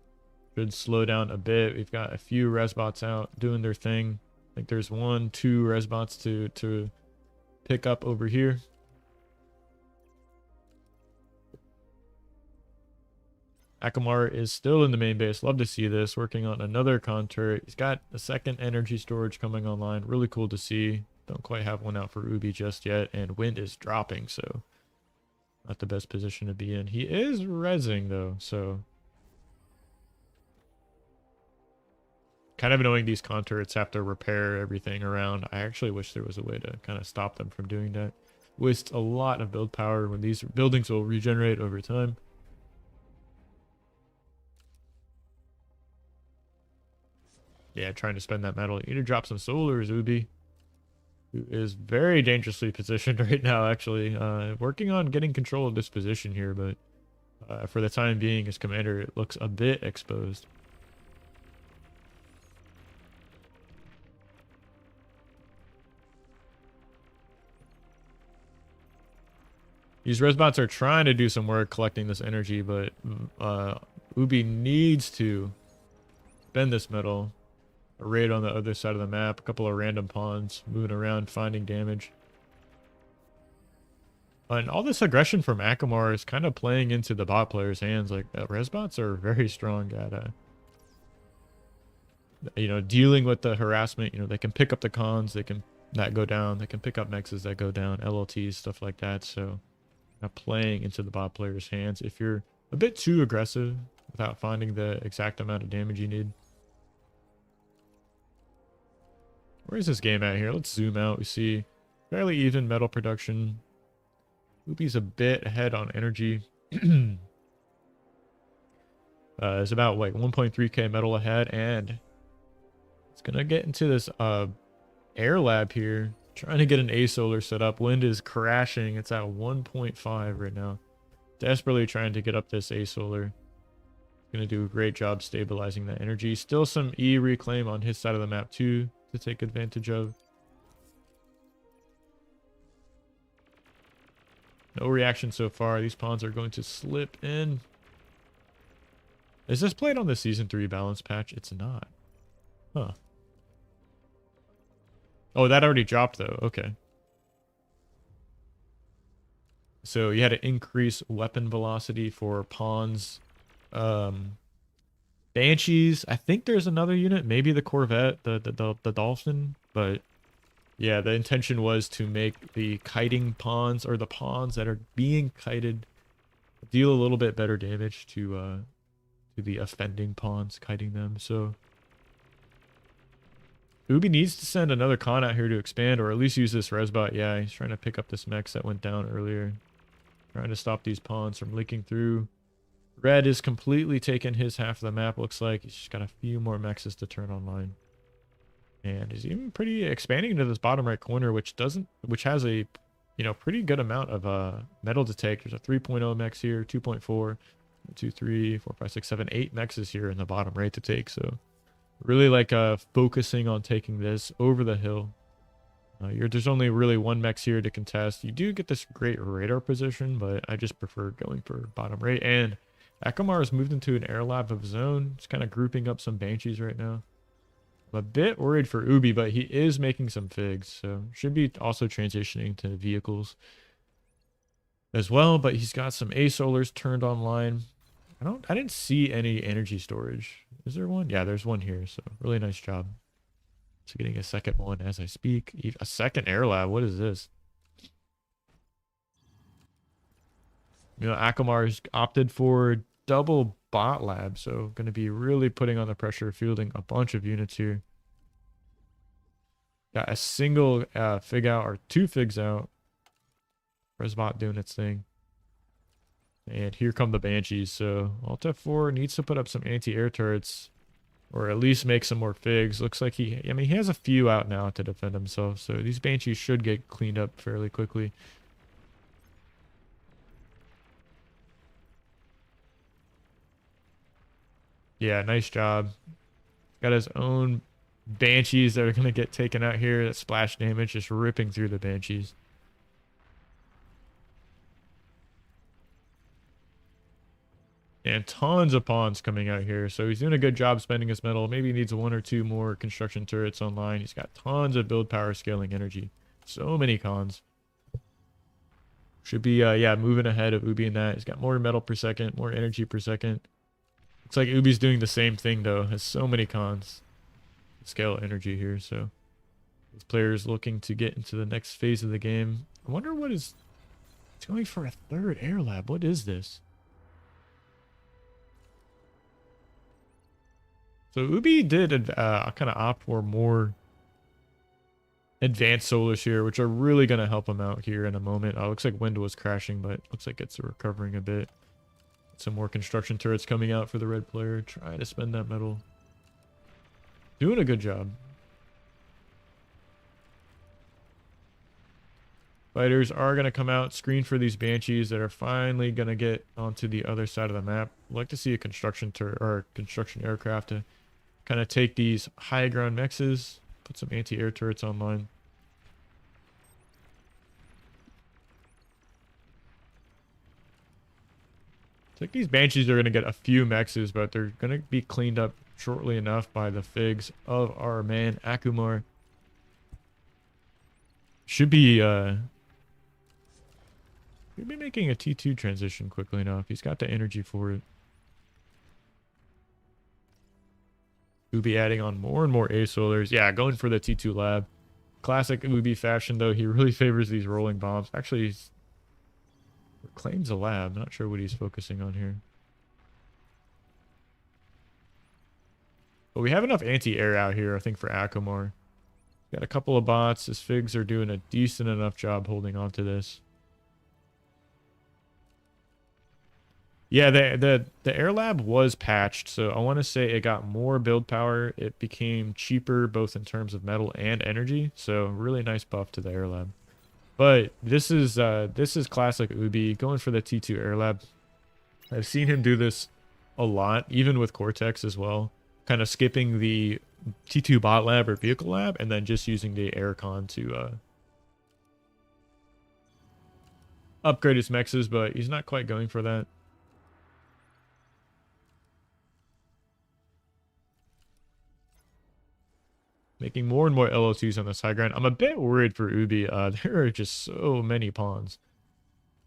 should slow down a bit. We've got a few Resbots out doing their thing. I think there's 1, 2 Resbots to pick up over here. Akamar is still in the main base. Love to see this. Working on another con turret. He's got a second energy storage coming online. Really cool to see. Don't quite have one out for Ubi just yet. And wind is dropping, so not the best position to be in. He is rezzing, though, so kind of annoying these con turrets have to repair everything around. I actually wish there was a way to kind of stop them from doing that. Waste a lot of build power when these buildings will regenerate over time. Yeah, trying to spend that metal. You need to drop some solars, Ubi, who is very dangerously positioned right now, actually. Working on getting control of this position here, but for the time being, his commander, it looks a bit exposed. These Resbots are trying to do some work collecting this energy, but Ubi needs to spend this metal. A raid on the other side of the map, a couple of random pawns moving around, finding damage. And all this aggression from Akamar is kind of playing into the bot players' hands. Like, Resbots are very strong at, you know, dealing with the harassment. You know, they can pick up the cons, they can that go down, they can pick up mexes that go down, LLTs, stuff like that. So, playing into the bot players' hands if you're a bit too aggressive without finding the exact amount of damage you need. Where is this game at here? Let's zoom out. We see fairly even metal production. Ubi's a bit ahead on energy. It's about like 1.3k metal ahead, and it's gonna get into this air lab here, trying to get an A solar set up. Wind is crashing. It's at 1.5 right now. Desperately trying to get up this A solar. Gonna do a great job stabilizing that energy. Still some E reclaim on his side of the map too to take advantage of. No reaction so far. These pawns are going to slip in. Is this played on the Season 3 balance patch? It's not. Huh. Oh, that already dropped though. Okay. So you had to increase weapon velocity for pawns. Banshees. I think there's another unit. Maybe the Corvette, the Dolphin. But yeah, the intention was to make the kiting pawns, or the pawns that are being kited, deal a little bit better damage to the offending pawns, kiting them. So Ubi needs to send another con out here to expand, or at least use this Resbot. Yeah, he's trying to pick up this Mex that went down earlier. Trying to stop these pawns from leaking through. Red is completely taken his half of the map, looks like. He's just got a few more Mexes to turn online. And he's even pretty expanding into this bottom right corner, which has a, you know, pretty good amount of metal to take. There's a 3.0 Mex here, 2.4, 2, 3, 4, 5, 6, 7, 8 Mexes here in the bottom right to take. So really like focusing on taking this over the hill. There's only really one Mex here to contest. You do get this great radar position, but I just prefer going for bottom right. And Akamar has moved into an air lab of his own. He's kind of grouping up some Banshees right now. I'm a bit worried for Ubi, but he is making some figs, so should be also transitioning to vehicles as well. But he's got some A solars turned online. I didn't see any energy storage. Is there one? Yeah, there's one here. So really nice job. So getting a second one as I speak. A second air lab. What is this? You know, Akamar's opted for double bot lab, so going to be really putting on the pressure, fielding a bunch of units here. Got a single fig out, or 2 figs out. Resbot doing its thing. And here come the Banshees. So Alt F4 needs to put up some anti-air turrets, or at least make some more figs. Looks like he has a few out now to defend himself. So these Banshees should get cleaned up fairly quickly. Yeah, nice job. Got his own Banshees that are going to get taken out here. That splash damage just ripping through the Banshees. And tons of pawns coming out here. So he's doing a good job spending his metal. Maybe he needs 1 or 2 more construction turrets online. He's got tons of build power scaling energy. So many cons. Should be, yeah, moving ahead of Ubi in that. He's got more metal per second, more energy per second. Looks like Ubi's doing the same thing, though. Has so many cons. Scale energy here, so this player's looking to get into the next phase of the game. I wonder what is... It's going for a 3rd air lab. What is this? So Ubi did kind of opt for more advanced solars here, which are really going to help him out here in a moment. Looks like Wind was crashing, but looks like it's recovering a bit. Some more construction turrets coming out for the red player. Trying to spend that metal. Doing a good job. Fighters are going to come out, screen for these Banshees that are finally going to get onto the other side of the map. I'd like to see a construction turret or construction aircraft to kind of take these high ground mexes, put some anti-air turrets online. It's like these Banshees are going to get a few mexes, but they're going to be cleaned up shortly enough by the figs of our man Akamar. Should be He'll be making a T2 transition quickly enough. He's got the energy for it. Ubi adding on more and more A-Solars. Yeah, going for the T2 lab. Classic Ubi fashion, though. He really favors these rolling bombs. Actually, he claims a lab. Not sure what he's focusing on here. But we have enough anti-air out here, I think, for Akamar. Got a couple of bots. His Figs are doing a decent enough job holding on to this. Yeah, the air lab was patched, so I want to say it got more build power. It became cheaper both in terms of metal and energy, so really nice buff to the air lab. But this is classic Ubi going for the T2 air lab. I've seen him do this a lot, even with Cortex as well. Kind of skipping the T2 bot lab or vehicle lab, and then just using the aircon to upgrade his mexes, but he's not quite going for that. Making more and more LO2s on this high ground. I'm a bit worried for Ubi. There are just so many pawns.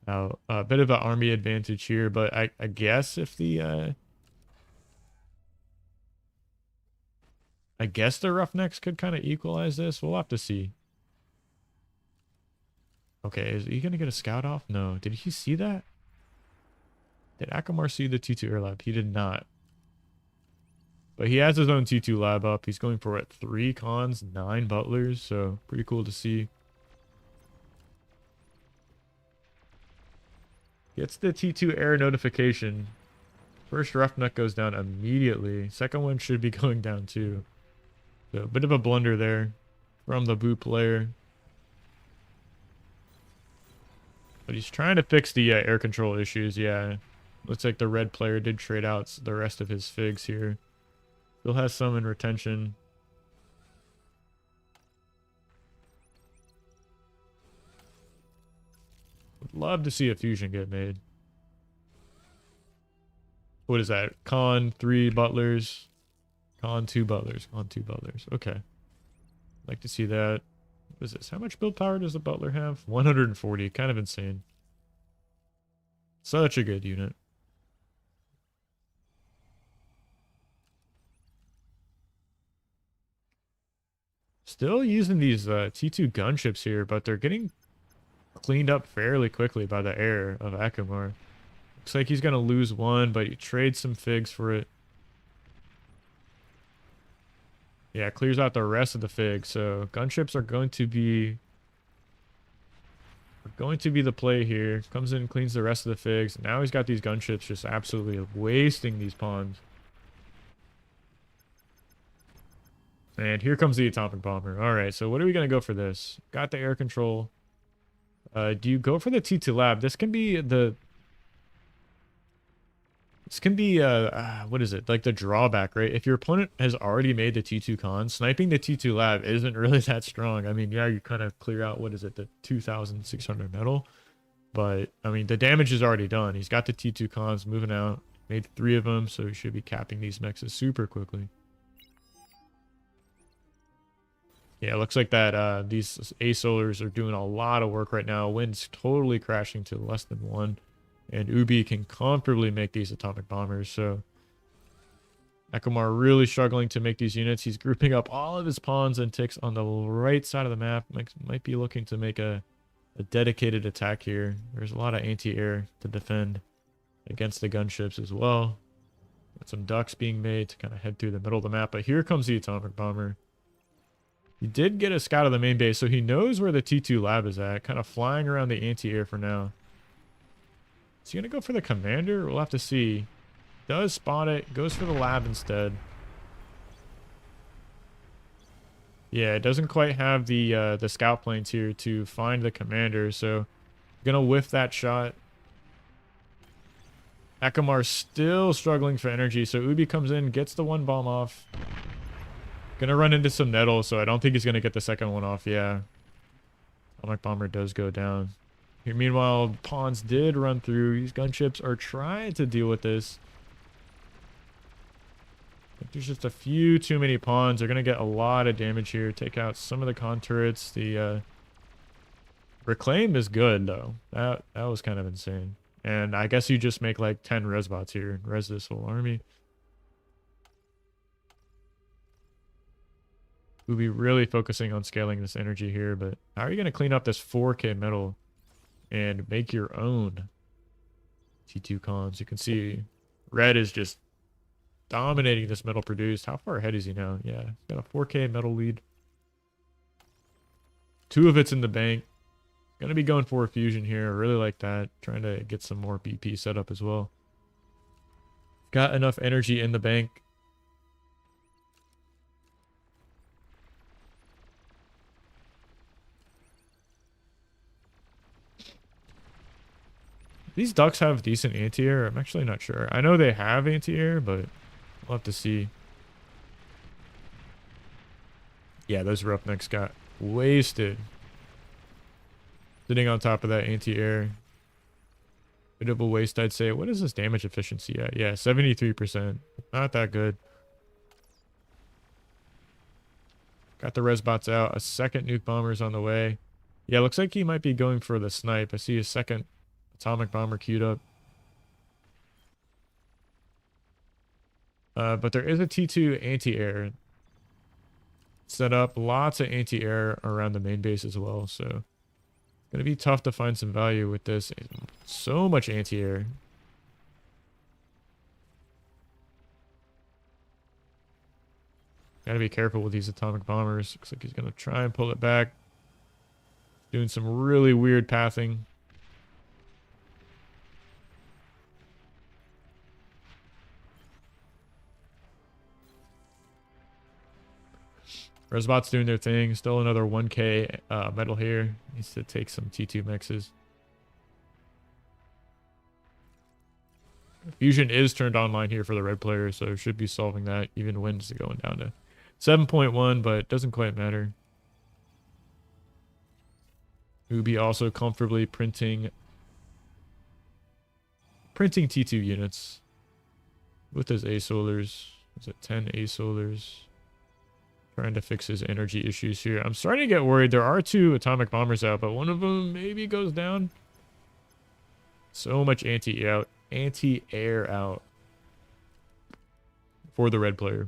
Now, a bit of an army advantage here, but I guess if the... I guess the Roughnecks could kind of equalize this. We'll have to see. Okay, is he going to get a scout off? No. Did he see that? Did Akamar see the T2 air lab? He did not. But he has his own T2 lab up. He's going for, what, 3 cons, 9 butlers. So, pretty cool to see. Gets the T2 air notification. First Roughneck goes down immediately. Second one should be going down too. So, a bit of a blunder there from the Boo player. But he's trying to fix the air control issues, yeah. Looks like the red player did trade out the rest of his Figs here. Still has some in retention. Would love to see a fusion get made. What is that? Con 3 butlers. Con 2 butlers. Con 2 butlers. Okay. Like to see that. What is this? How much build power does the butler have? 140. Kind of insane. Such a good unit. Still using these T2 gunships here, but they're getting cleaned up fairly quickly by the air of Akamar. Looks like he's going to lose one, but he trades some Figs for it. Yeah, clears out the rest of the Figs. So gunships are going to be the play here. Comes in and cleans the rest of the Figs. Now he's got these gunships just absolutely wasting these pawns. And here comes the atomic bomber. All right, so what are we going to go for this? Got the air control. Do you go for the T2 lab? This can be the... This can be, what is it? Like the drawback, right? If your opponent has already made the T2 con, sniping the T2 lab isn't really that strong. I mean, yeah, you kind of clear out, what is it? The 2,600 metal. But, I mean, the damage is already done. He's got the T2 cons moving out. Made 3 of them, so he should be capping these mexes super quickly. Yeah, it looks like that these A-Solars are doing a lot of work right now. Wind's totally crashing to less than 1. And Ubi can comfortably make these atomic bombers. So Akamar really struggling to make these units. He's grouping up all of his pawns and ticks on the right side of the map. Might be looking to make a dedicated attack here. There's a lot of anti-air to defend against the gunships as well. Got some ducks being made to kind of head through the middle of the map. But here comes the atomic bomber. He did get a scout of the main base, so he knows where the T2 lab is at. Kind of flying around the anti-air for now. Is he going to go for the commander? We'll have to see. Does spot it. Goes for the lab instead. Yeah, it doesn't quite have the scout planes here to find the commander, so gonna whiff that shot. Akamar's still struggling for energy, so Ubi comes in, gets the 1 bomb off. Gonna run into some nettle, so I don't think he's gonna get the second one off. Yeah. Atomic bomber does go down. Here, meanwhile, pawns did run through. These gunships are trying to deal with this. If there's just a few too many pawns, they're gonna get a lot of damage here. Take out some of the con turrets. The Reclaim is good though. That was kind of insane. And I guess you just make like 10 res bots here and res this whole army. We'll be really focusing on scaling this energy here, but how are you going to clean up this 4K metal and make your own T2 cons? You can see red is just dominating this metal produced. How far ahead is he now? Yeah, he's got a 4K metal lead. 2 of it's in the bank. Gonna be going for a fusion here. I really like that. Trying to get some more BP set up as well. Got enough energy in the bank. These ducks have decent anti-air. I'm actually not sure. I know they have anti-air, but we'll have to see. Yeah, those roughnecks got wasted. Sitting on top of that anti-air. Bit of a waste, I'd say. What is this damage efficiency at? Yeah, 73%. Not that good. Got the res bots out. A second nuke bomber's on the way. Yeah, looks like he might be going for the snipe. I see a second atomic bomber queued up. But there is a T2 anti-air set up. Lots of anti-air around the main base as well, so it's gonna be tough to find some value with this. So much anti-air. Gotta be careful with these atomic bombers. Looks like he's gonna try and pull it back. Doing some really weird pathing. Resbot's doing their thing. Still another 1K metal here. Needs to take some T2 mixes. Fusion is turned online here for the red player, so should be solving that. Even wins going down to 7.1, but it doesn't quite matter. Ubi also comfortably printing T2 units with his A-solars. Is it 10 A-solars? Trying to fix his energy issues here. I'm starting to get worried. There are 2 atomic bombers out, but one of them maybe goes down. So much anti-air out for the red player.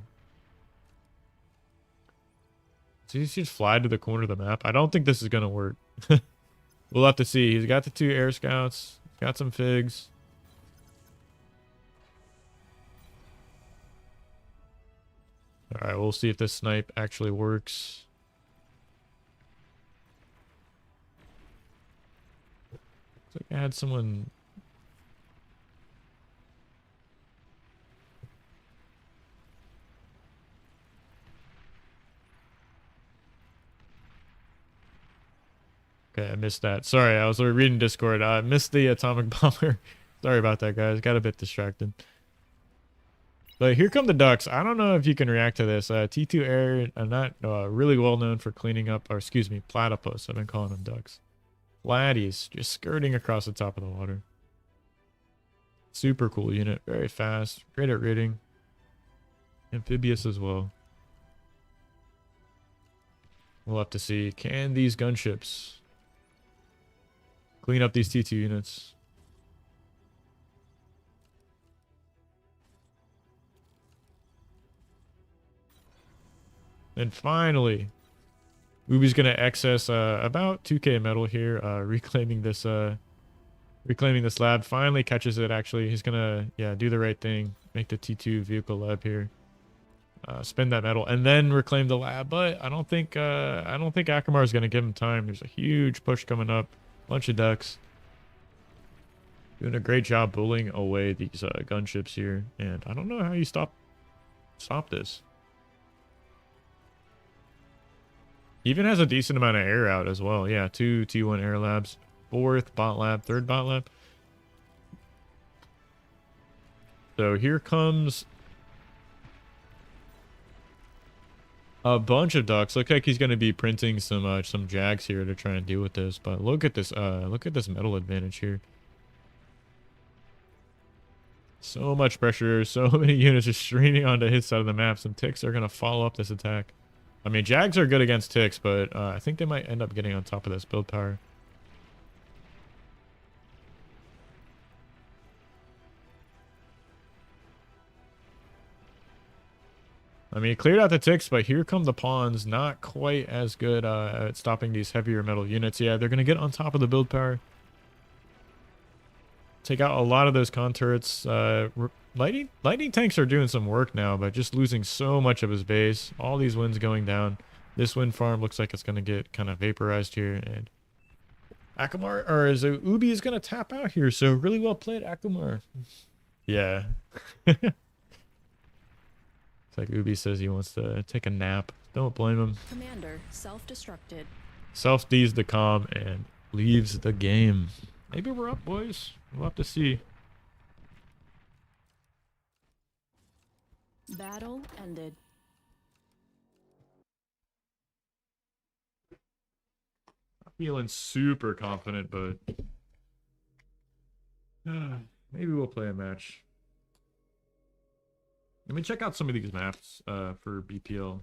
So he should fly to the corner of the map. I don't think this is going to work. We'll have to see. He's got the 2 air scouts. Got some figs. Alright, we'll see if this snipe actually works. Looks like I had someone... Okay, I missed that. Sorry, I was reading Discord. I missed the atomic bomber. Sorry about that, guys. Got a bit distracted. But here come the ducks. I don't know if you can react to this. T2 air, I'm not really well known for cleaning up, or excuse me, platypus. I've been calling them ducks. Platies, just skirting across the top of the water. Super cool unit, very fast, great at raiding. Amphibious as well. We'll have to see, can these gunships clean up these T2 units? And finally, Ubi's gonna excess about 2K metal here, reclaiming this lab. Finally catches it. Actually, he's gonna do the right thing, make the T2 vehicle lab here, spend that metal, and then reclaim the lab. But I don't think Akamar is gonna give him time. There's a huge push coming up, bunch of ducks. Doing a great job bullying away these gunships here, and I don't know how you stop this. Even has a decent amount of air out as well. Yeah, 2 T1 air labs, 4th bot lab, 3rd bot lab. So here comes a bunch of ducks. Look like he's going to be printing some jags here to try and deal with this. But look at this metal advantage here. So much pressure, so many units are streaming onto his side of the map. Some ticks are going to follow up this attack. I mean, Jags are good against ticks, but I think they might end up getting on top of this build power. I mean, it cleared out the ticks, but here come the pawns. Not quite as good at stopping these heavier metal units. Yeah, they're going to get on top of the build power. Take out a lot of those con turrets. Lightning tanks are doing some work now, but just losing so much of his base. All these winds going down. This wind farm looks like it's going to get kind of vaporized here. And Akamar, or is it Ubi is going to tap out here. So really well played, Akamar. Yeah. It's like Ubi says he wants to take a nap. Don't blame him. Commander self-destructed. Self-D's the calm and leaves the game. Maybe we're up, boys. We'll have to see. Battle ended. Not feeling super confident, but maybe we'll play a match. Let me check out some of these maps for BPL.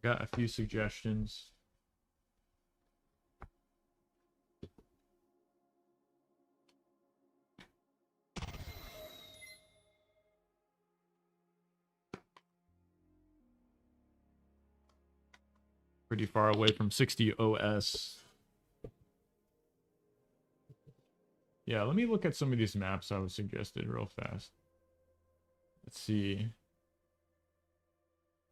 Got a few suggestions. Pretty far away from 60 OS. Yeah, let me look at some of these maps I was suggested real fast. Let's see.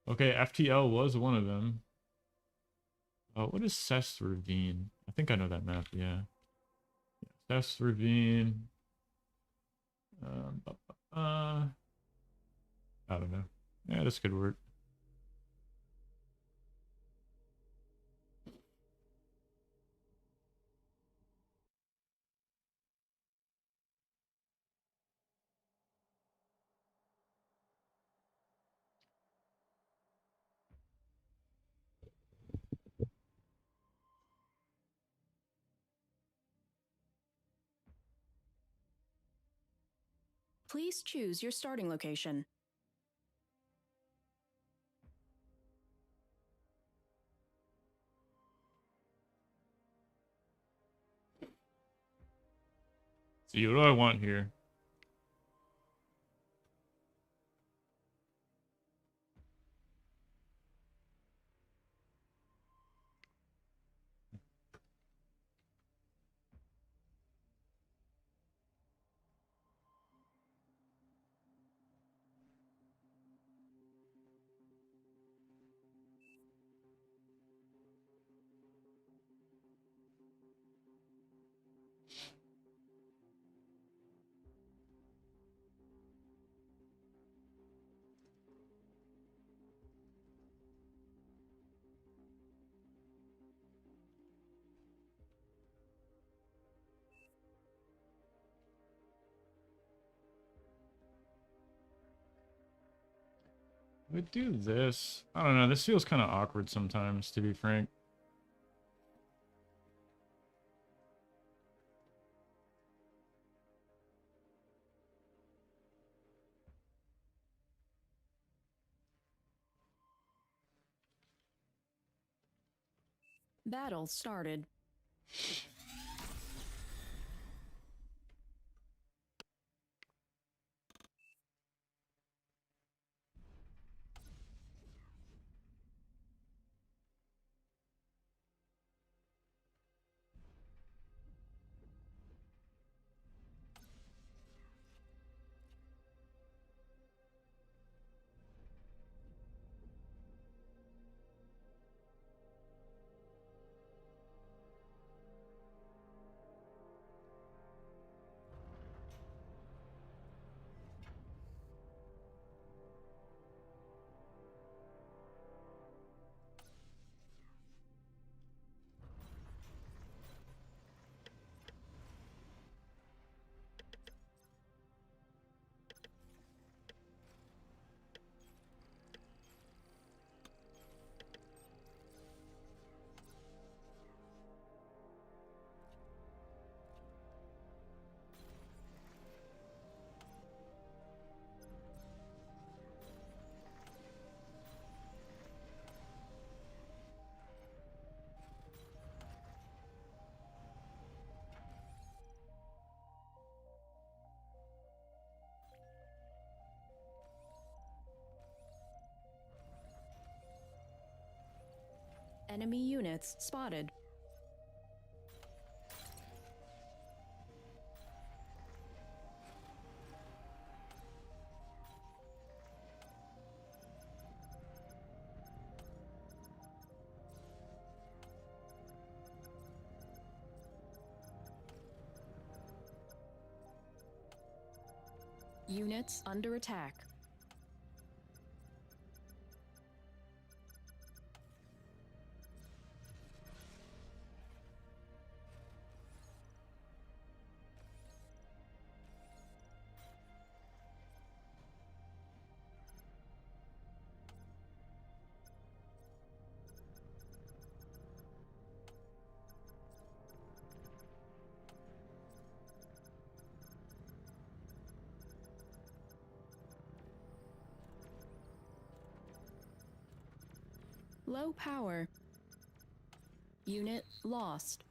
Okay, FTL was one of them. What is Cess Ravine? I think I know that map, yeah. Cess Ravine. I don't know. Yeah, this could work. Please choose your starting location. See, what do I want here? We do this. I don't know. This feels kind of awkward sometimes, to be frank. Battle started. Enemy units spotted. Units under attack. Low power. Unit lost.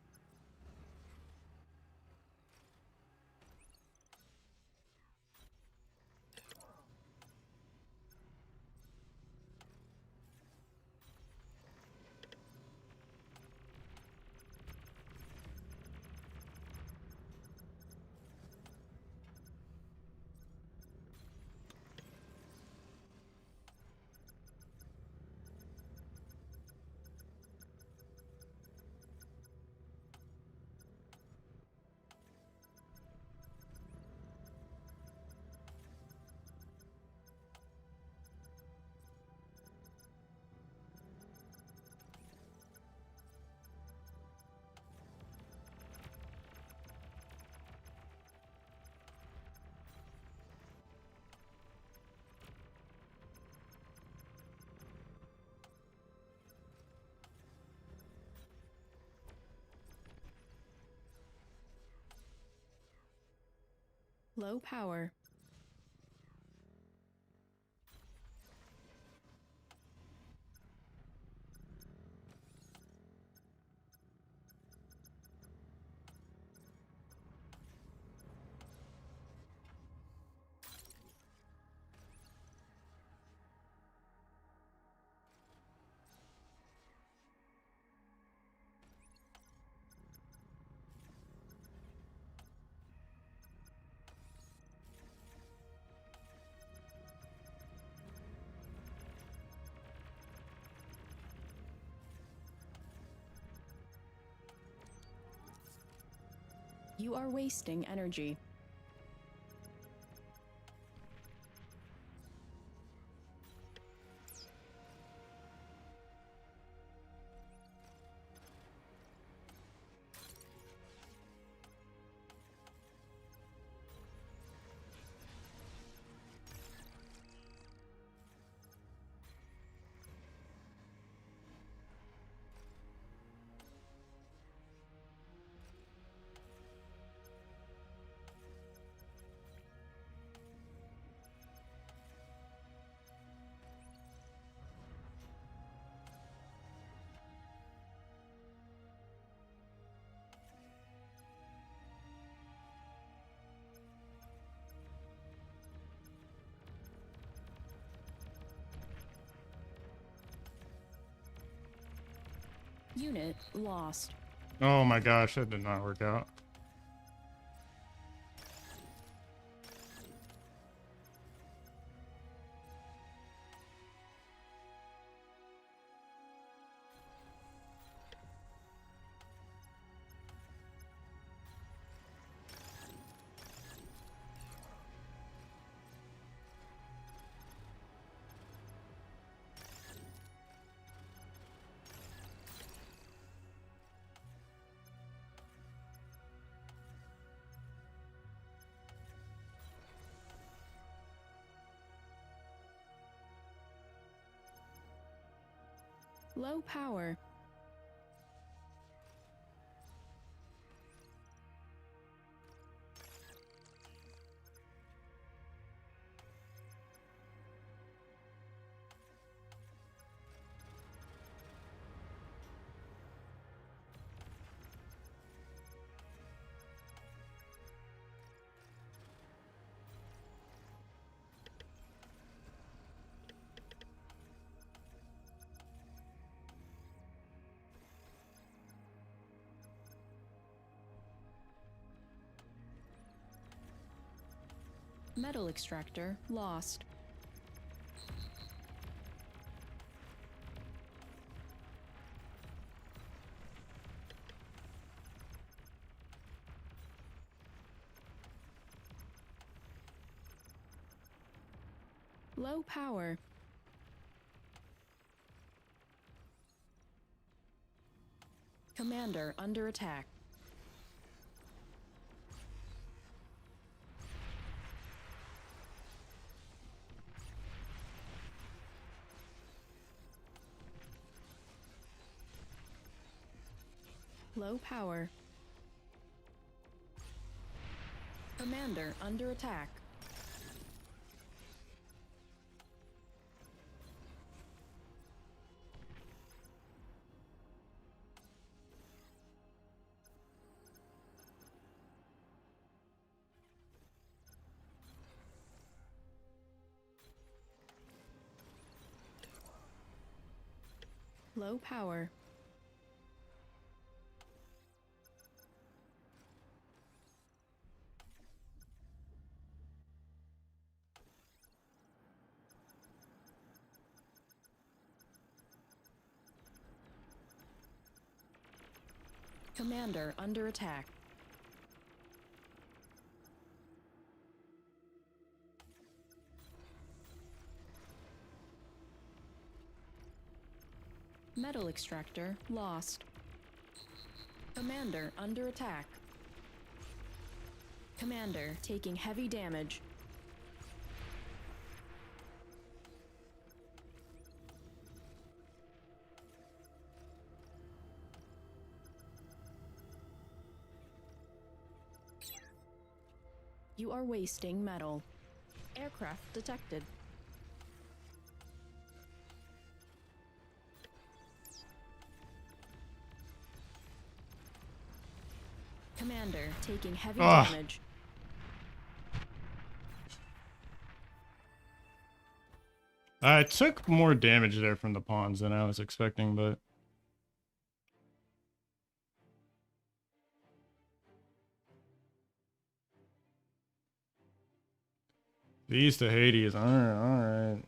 Low power. You are wasting energy. Unit lost. Oh my gosh, that did not work out. Low power. Metal extractor lost. Low power. Commander under attack. Low power. Commander under attack. Low power. Commander under attack. Metal extractor lost. Commander under attack. Commander taking heavy damage. You are wasting metal. Aircraft detected. Commander taking heavy damage. I took more damage there from the pawns than I was expecting, but these to Hades. All right.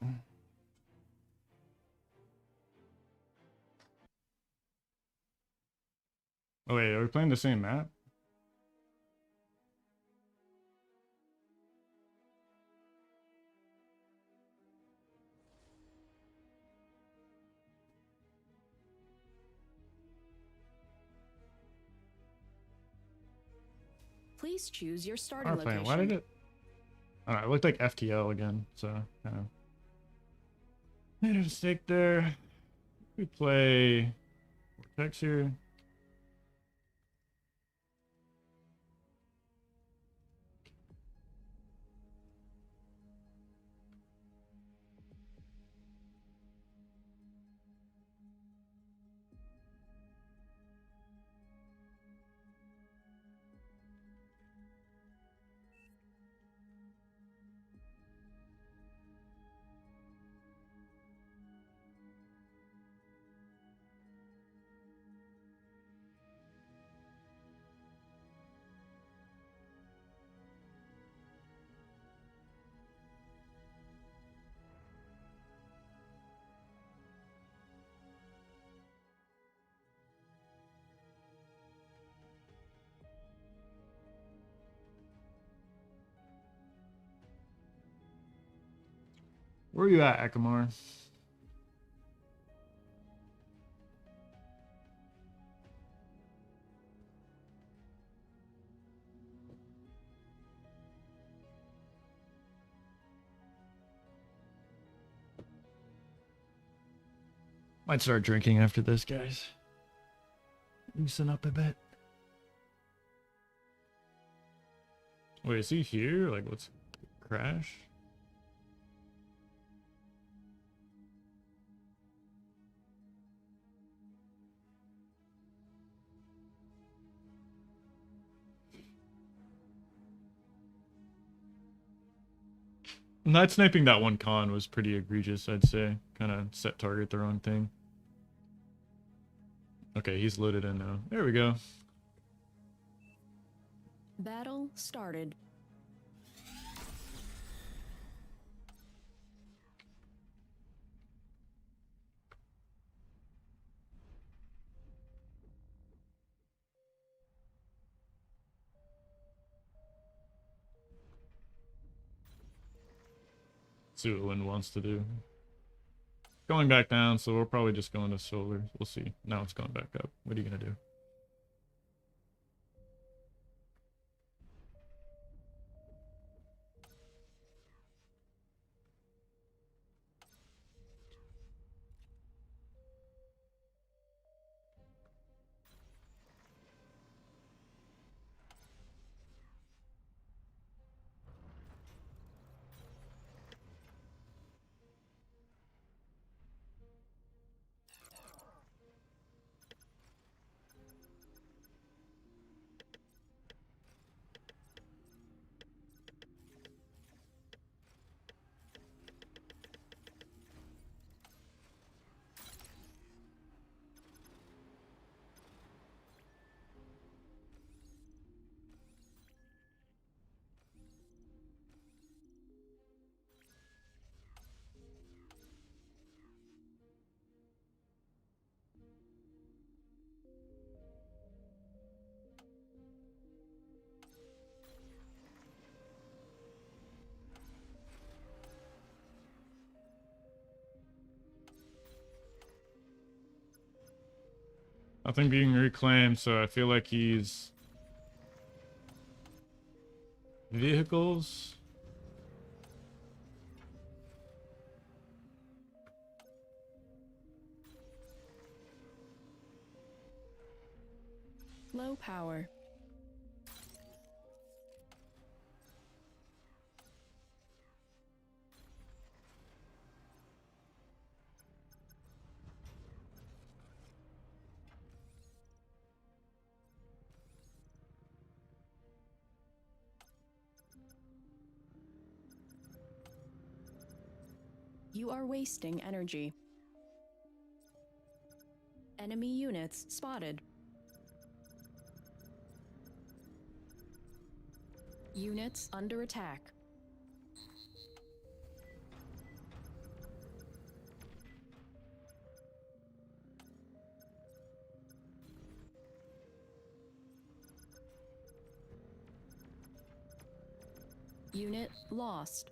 Oh wait, are we playing the same map? Please choose your starting Alright, location. why did it? I don't know, it looked like FTL again, so kind of made a mistake there. We play Vortex here. Where are you at, Akamar? Might start drinking after this, guys. Loosen up a bit. Wait, is he here? Like, what's crash? Not sniping that one con was pretty egregious, I'd say. Kind of set target the wrong thing. Okay, he's loaded in now. There we go. Battle started. See what Lynn wants to do. Going back down, so we're probably just going to solar. We'll see. Now it's going back up. What are you gonna do? Nothing being reclaimed, so I feel like he's... Vehicles? Low power. You are wasting energy. Enemy units spotted. Units under attack. Unit lost.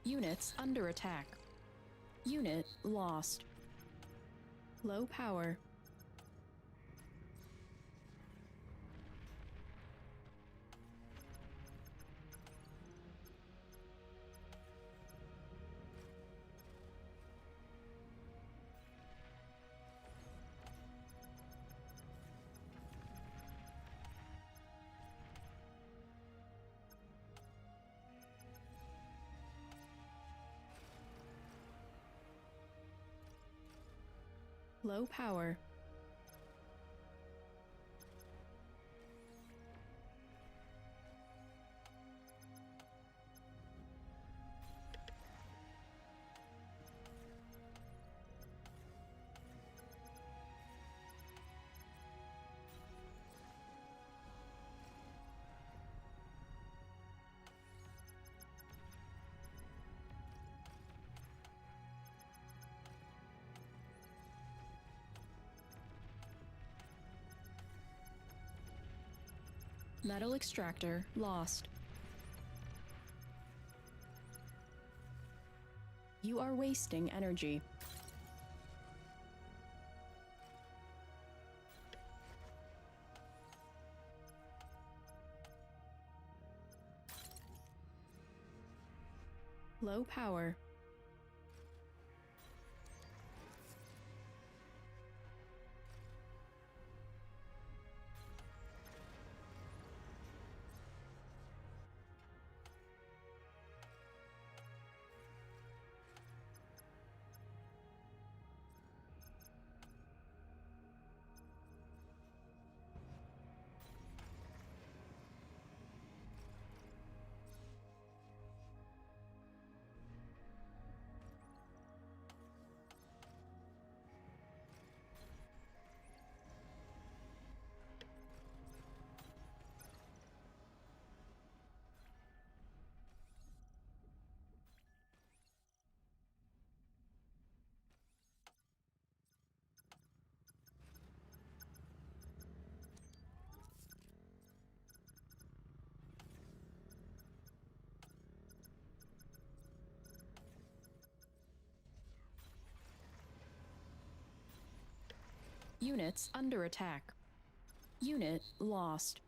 Units under attack. Unit lost. Low power. Low power. Metal extractor lost. You are wasting energy. Low power. Units under attack. Unit lost.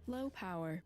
Low power.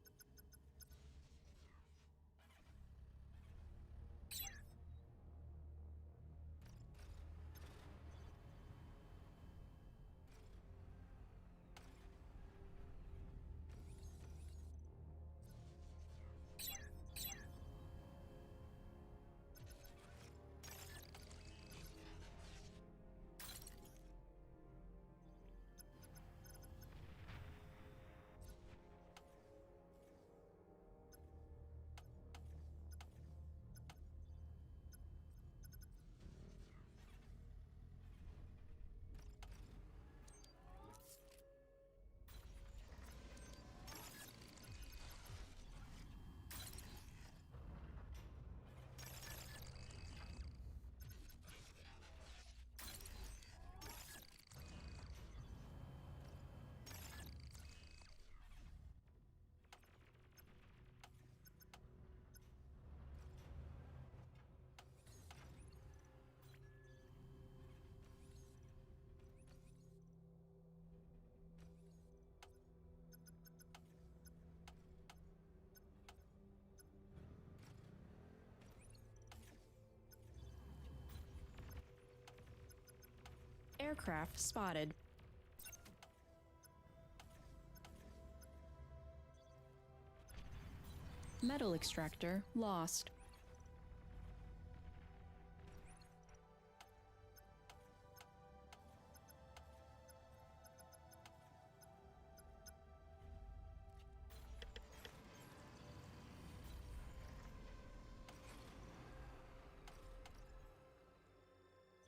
Aircraft spotted. Metal extractor lost.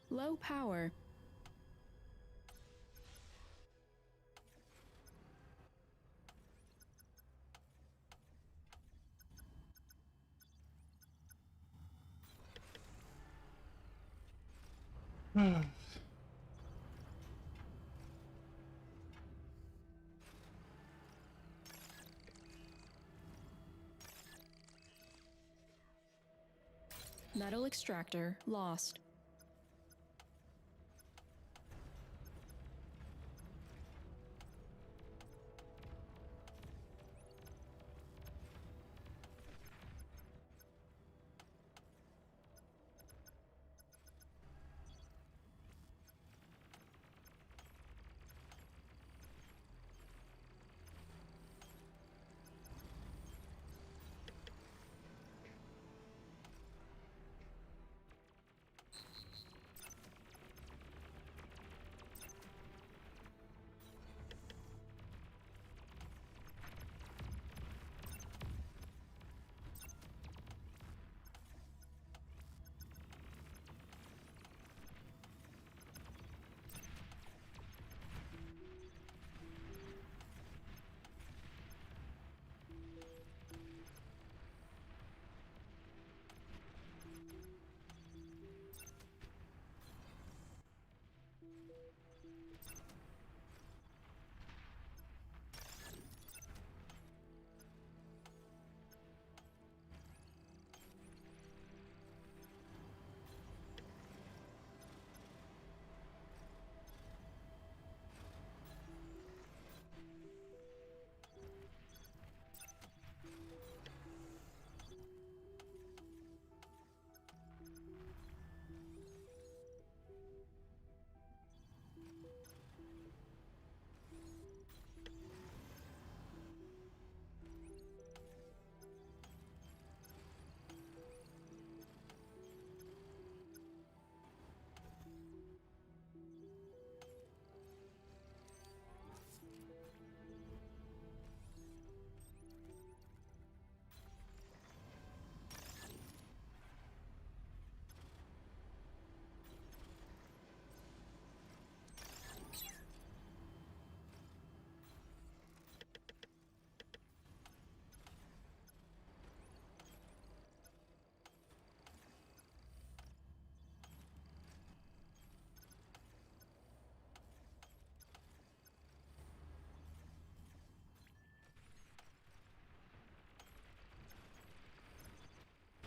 Low power. Metal extractor lost.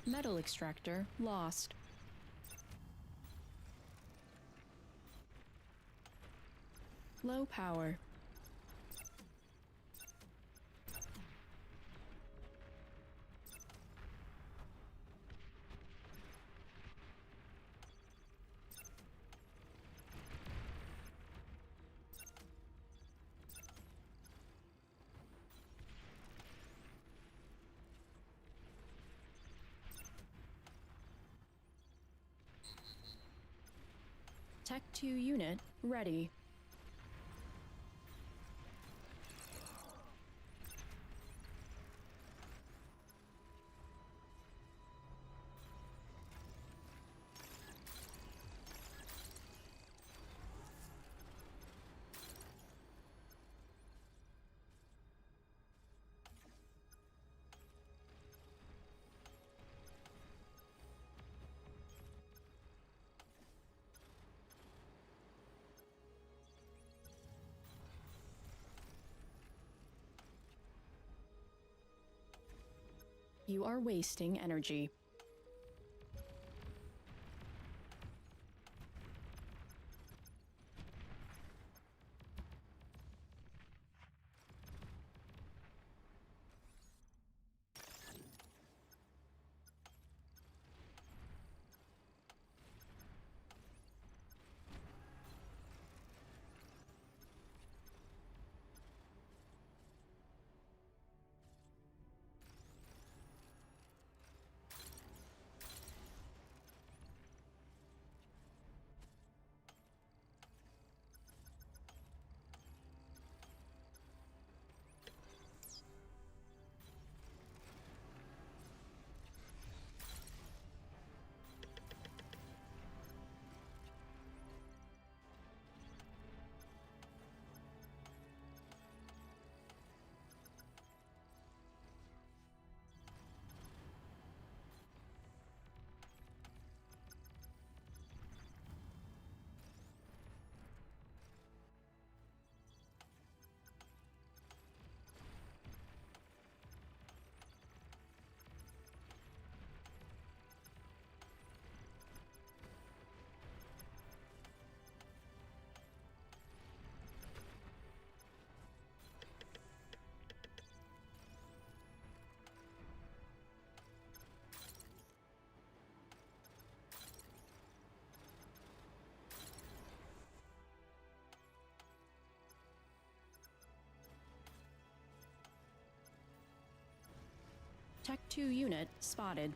Metal extractor lost. Low power. Tech 2 unit ready. You are wasting energy. Tech 2 unit spotted.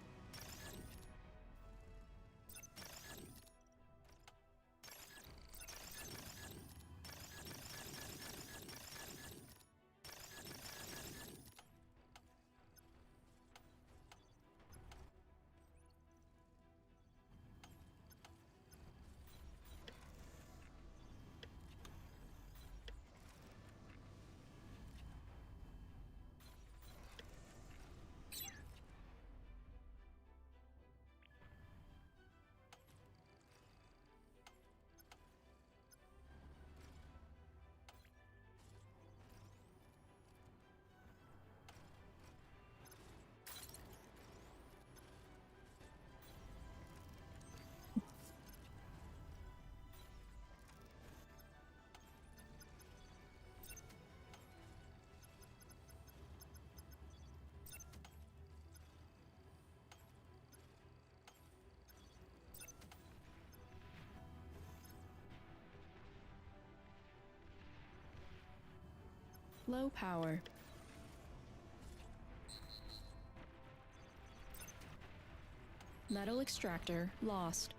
Low power. Metal extractor lost.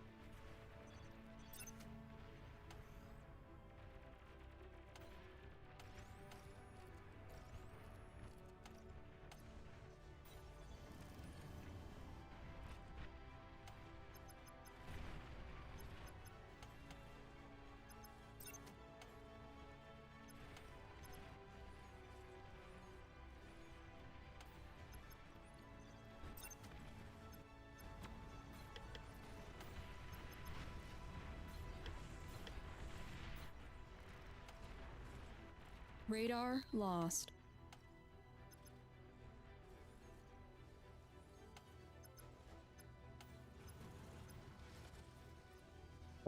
Radar lost.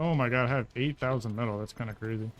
Oh my god, I have 8,000 metal. That's kind of crazy.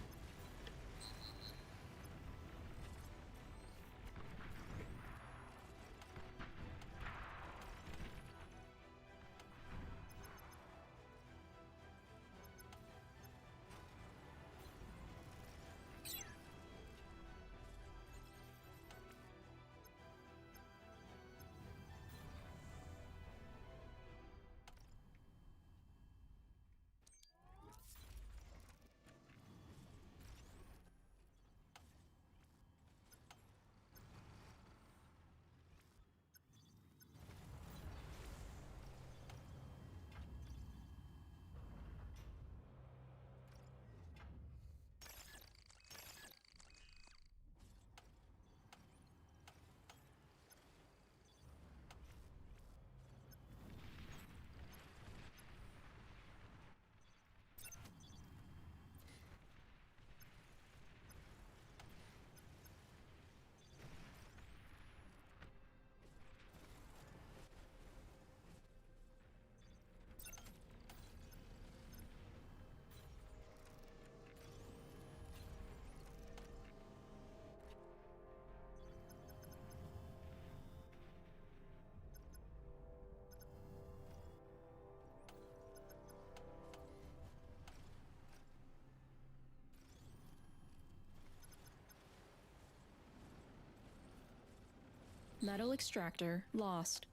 Metal extractor lost.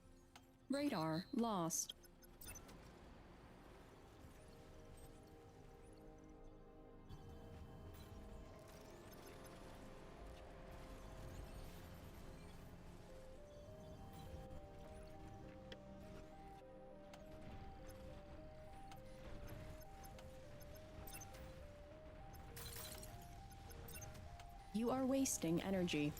Radar lost. You are wasting energy.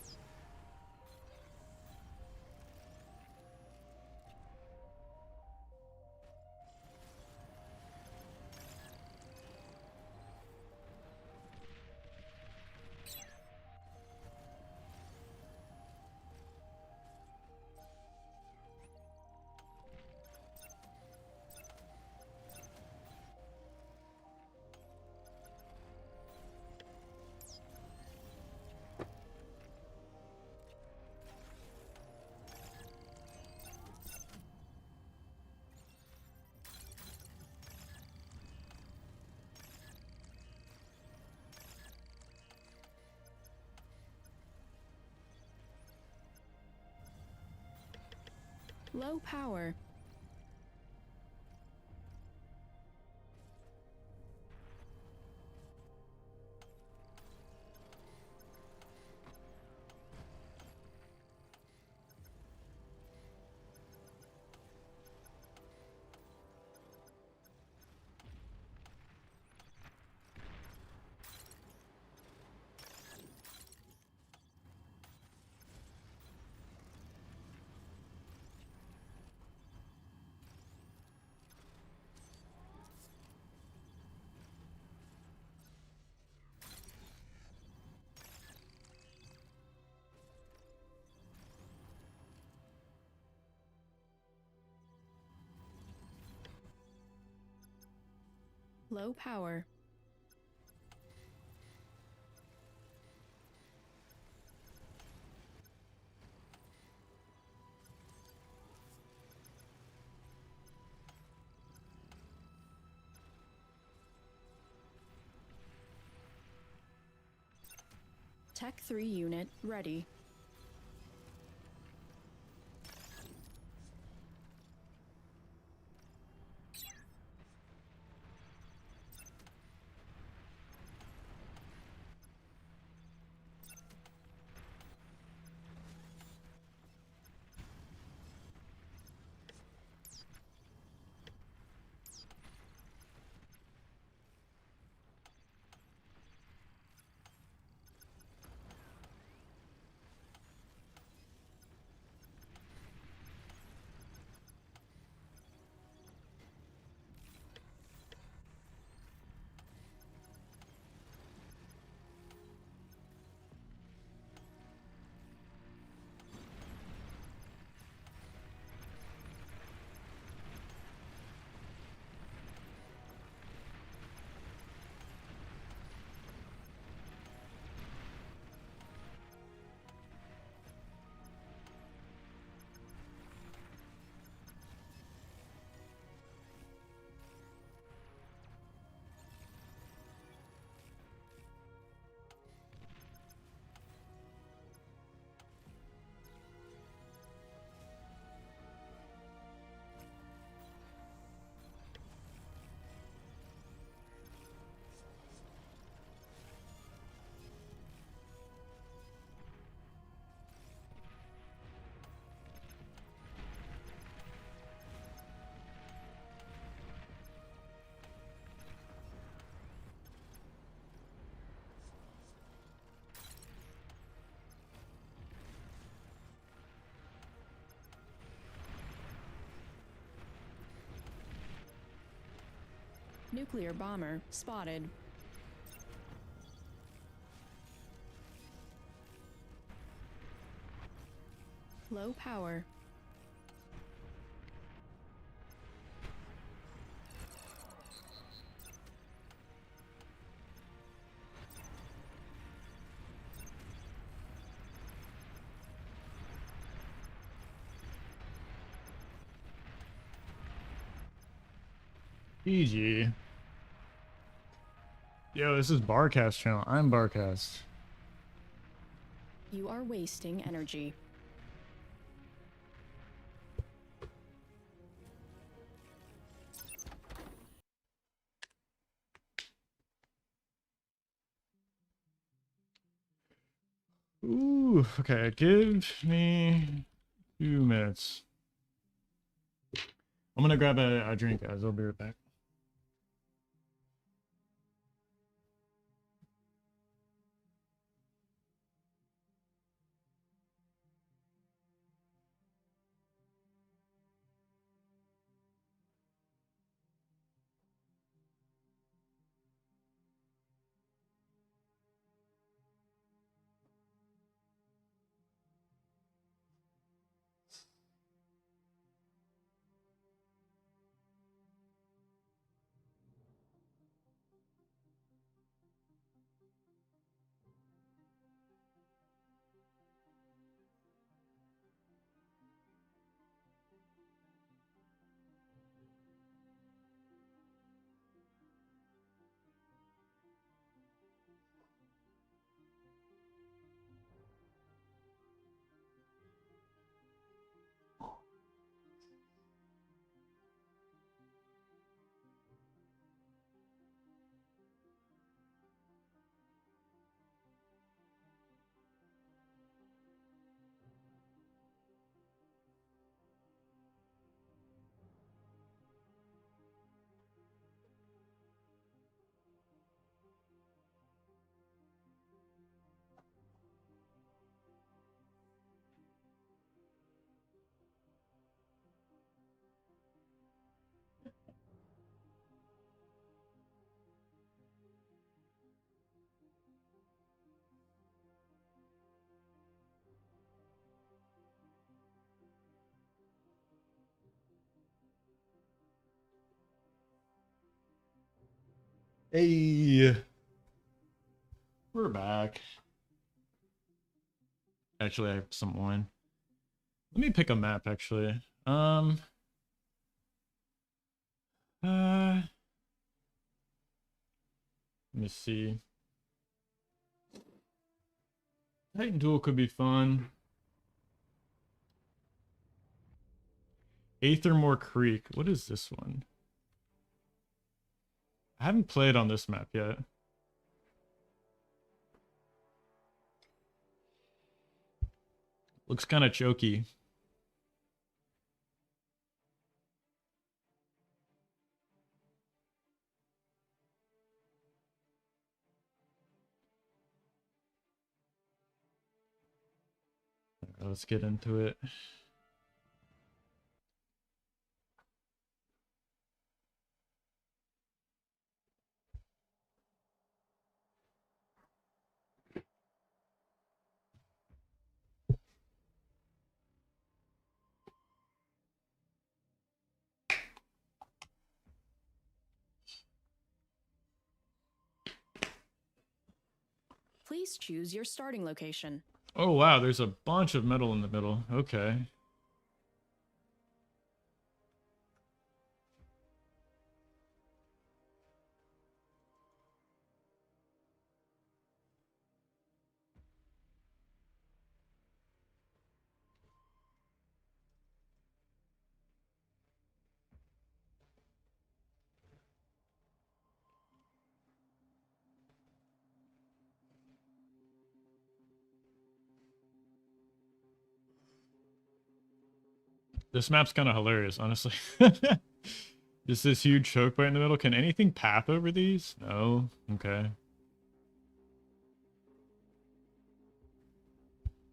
Low power. Low power. Tech 3 unit ready. Nuclear bomber spotted. Low power. GG. Yo, this is Barcast channel. I'm Barcast. You are wasting energy. Ooh, okay. Give me 2 minutes. I'm gonna grab a drink, guys. I'll be right back. Hey, we're back. Actually, I have some wine. Let me pick a map, actually. Let me see. Titan Duel could be fun. Aethermore Creek. What is this one? I haven't played on this map yet. Looks kind of choky. Let's get into it. Please choose your starting location. Oh wow, there's a bunch of metal in the middle. Okay. This map's kind of hilarious, honestly. Just this huge choke point in the middle. Can anything path over these? No. Okay.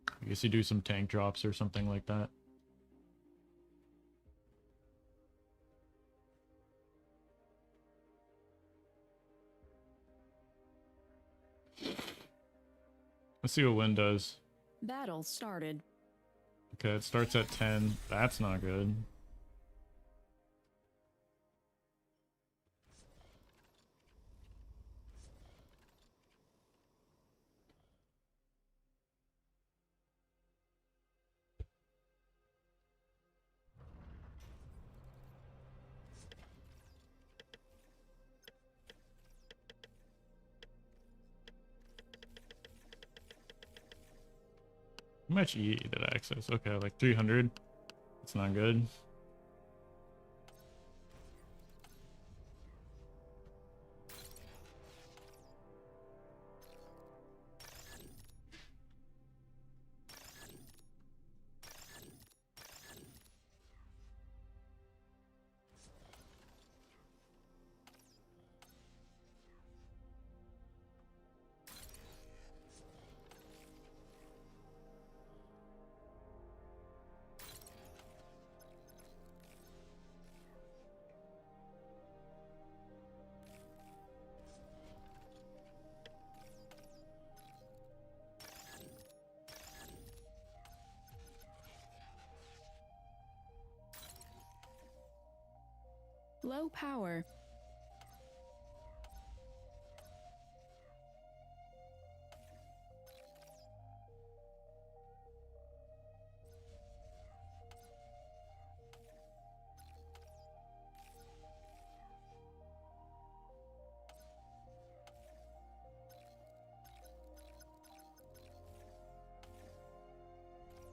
I guess you do some tank drops or something like that. Let's see what Wind does. Battle started. Okay, it starts at 10. That's not good. How much E did I access? Okay, like 300. It's not good. Low power.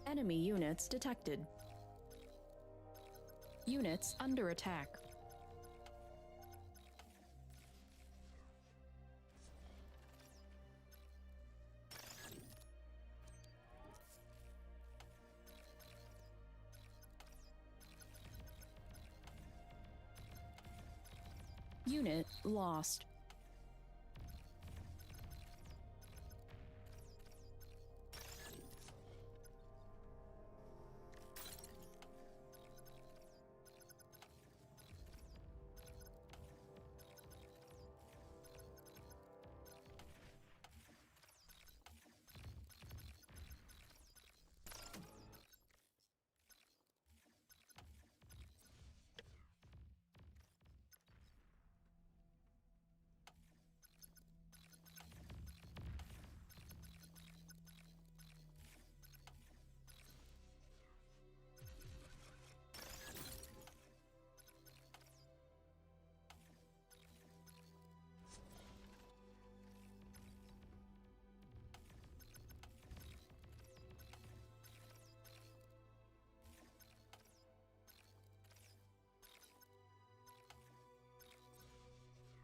Enemy units detected. Units under attack. Unit lost.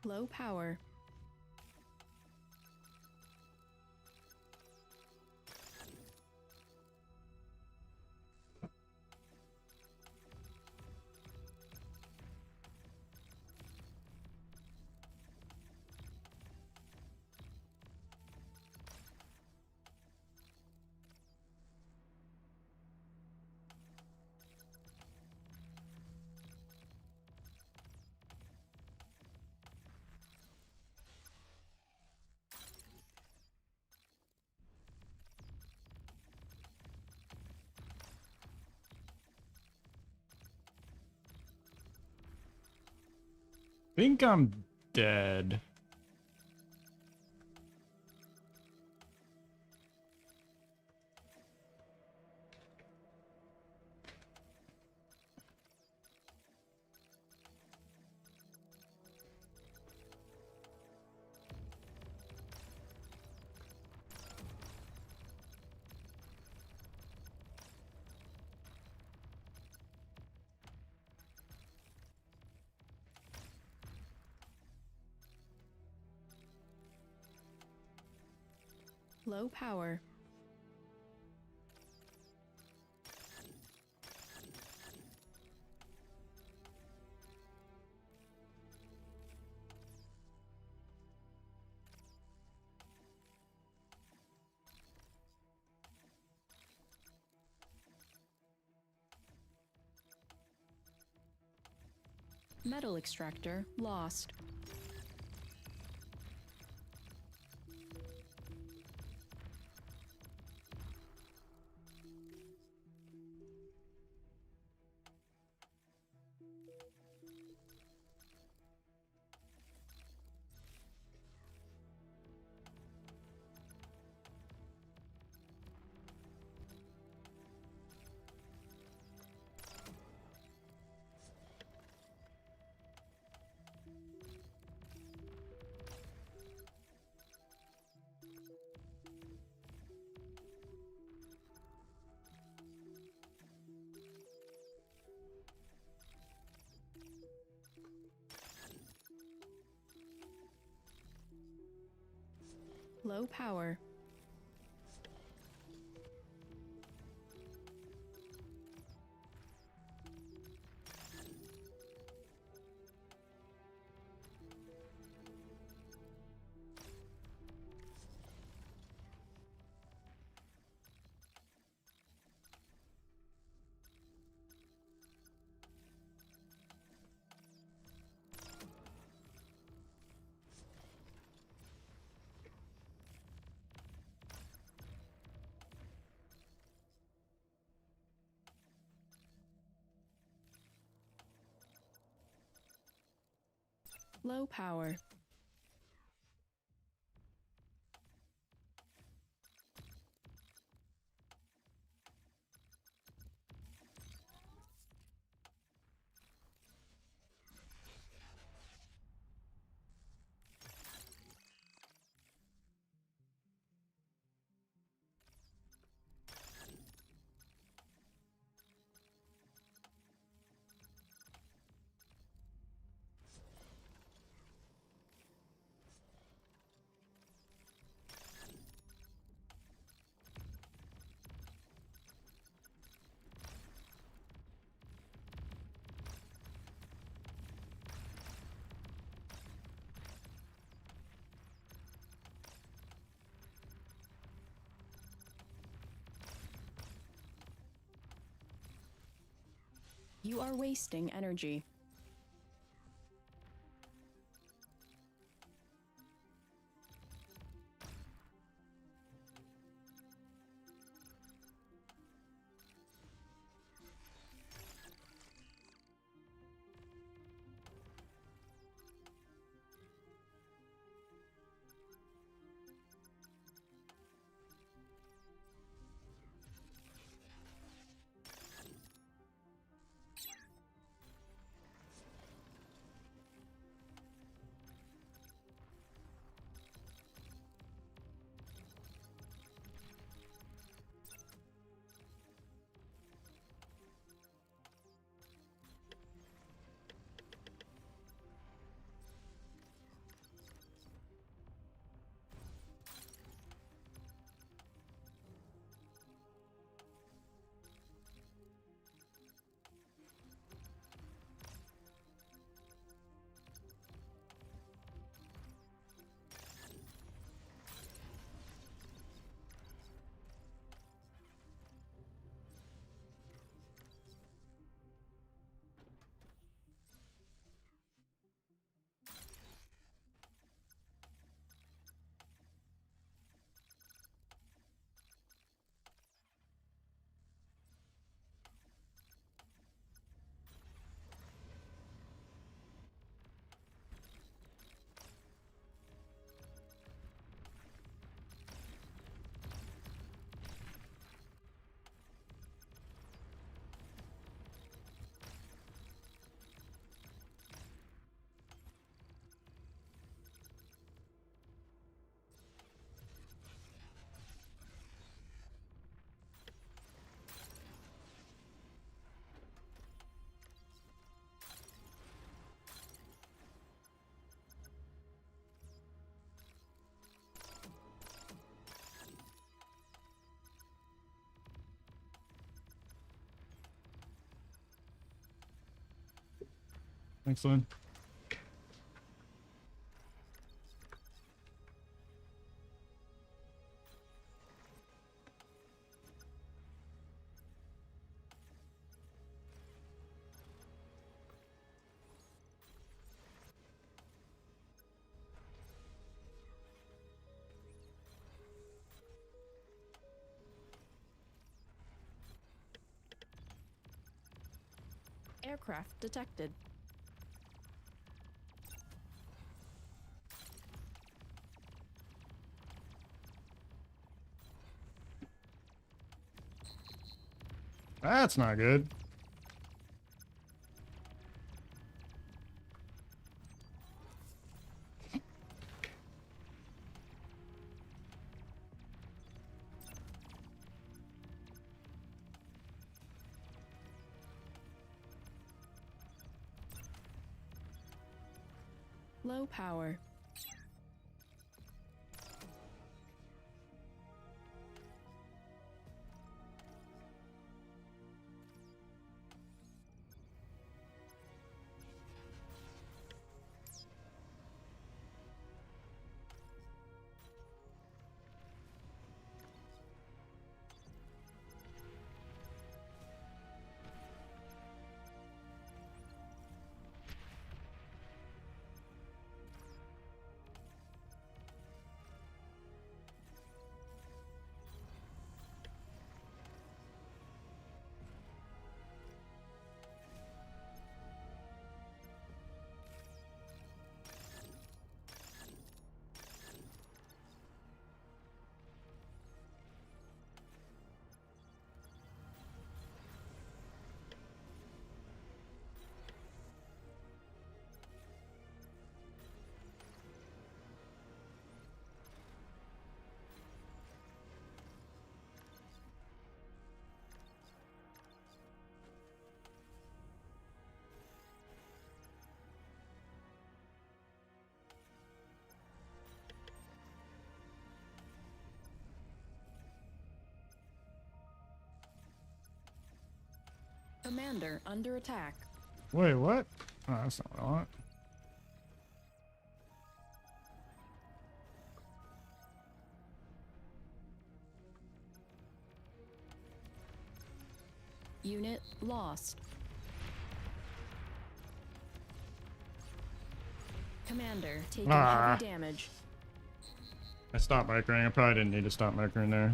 Low power. Think I'm dead. Low power. Metal extractor lost. Low power. Low power. You are wasting energy. Excellent. Aircraft detected. That's not good. Low power. Commander under attack. Wait, what? Oh, that's not what I want. Unit lost. Commander taking heavy damage. I stopped microing. I probably didn't need to stop microing there.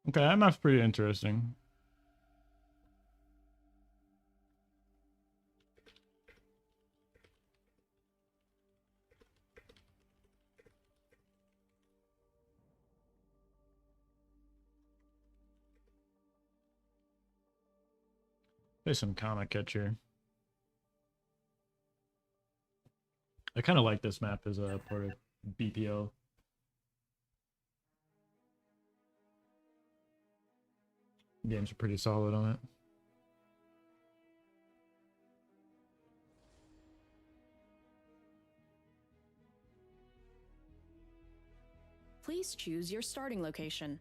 Okay, that map's pretty interesting. Play some Comet Catcher. I kind of like this map as a part of BPL. Games are pretty solid on it. Please choose your starting location.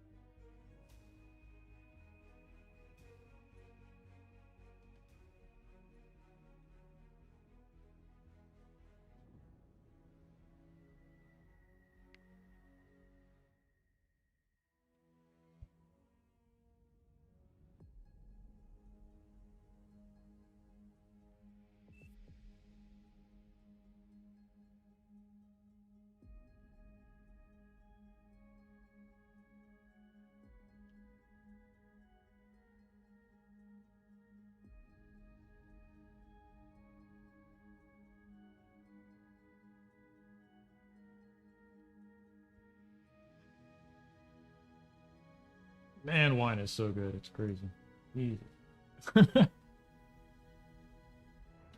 Man, wine is so good. It's crazy. Jesus. All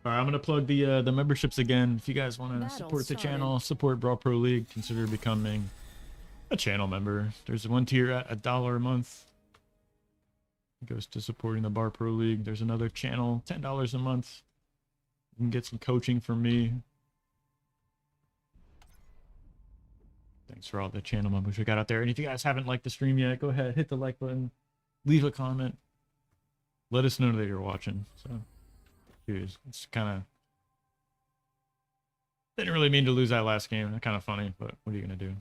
right, I'm gonna plug the memberships again. If you guys want to Battle support the started. channel, support Brawl Pro League, consider becoming a channel member. There's one tier at $1 a month. It goes to supporting the Bar Pro League. There's another channel, $10 a month. You can get some coaching from me. Thanks for all the channel members we got out there. And if you guys haven't liked the stream yet, go ahead, hit the like button, leave a comment, let us know that you're watching. So, dude, it's kind of didn't really mean to lose that last game. Kind of funny, but what are you gonna do?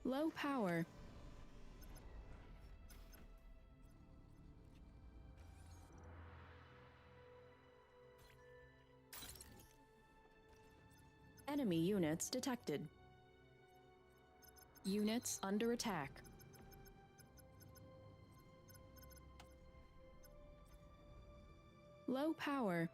Low power. Enemy units detected. Units under attack. Low power.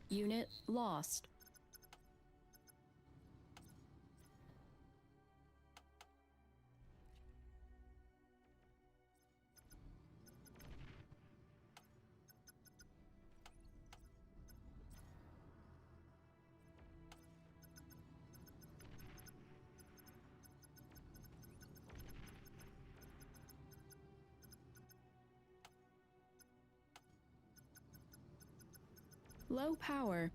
Unit lost. Low power.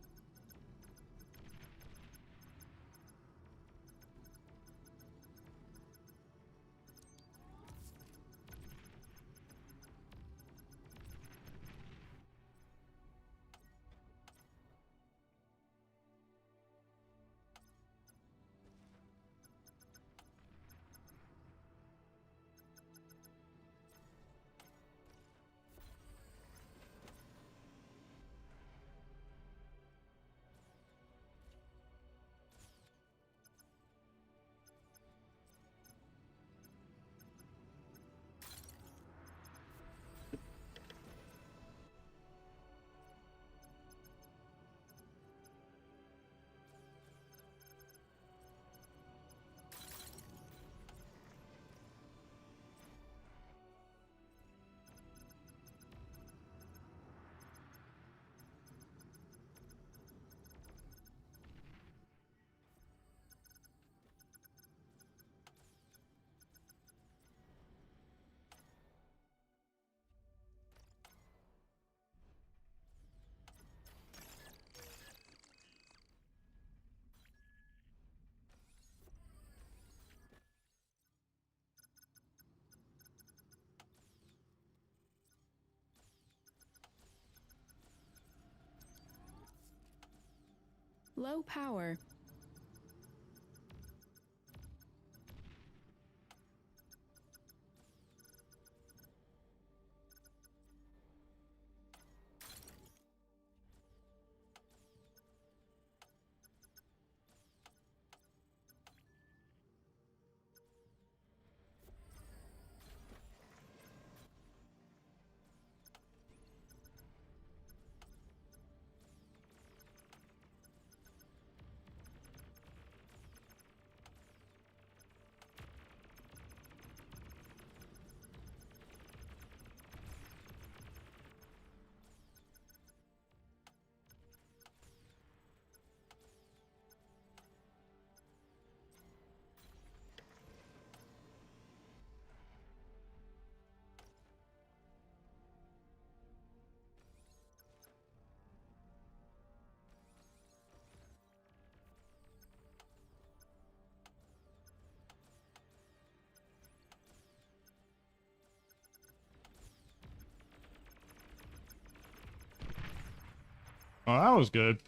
Low power. Oh, that was good.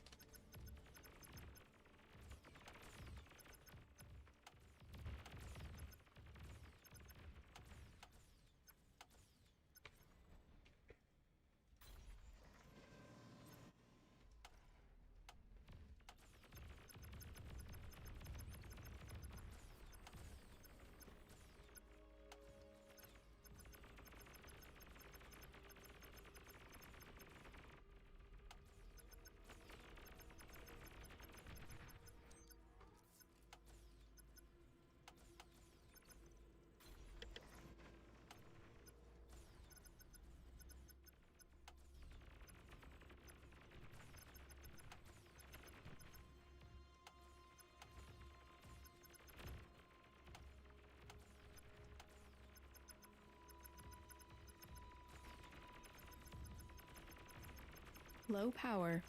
Low power.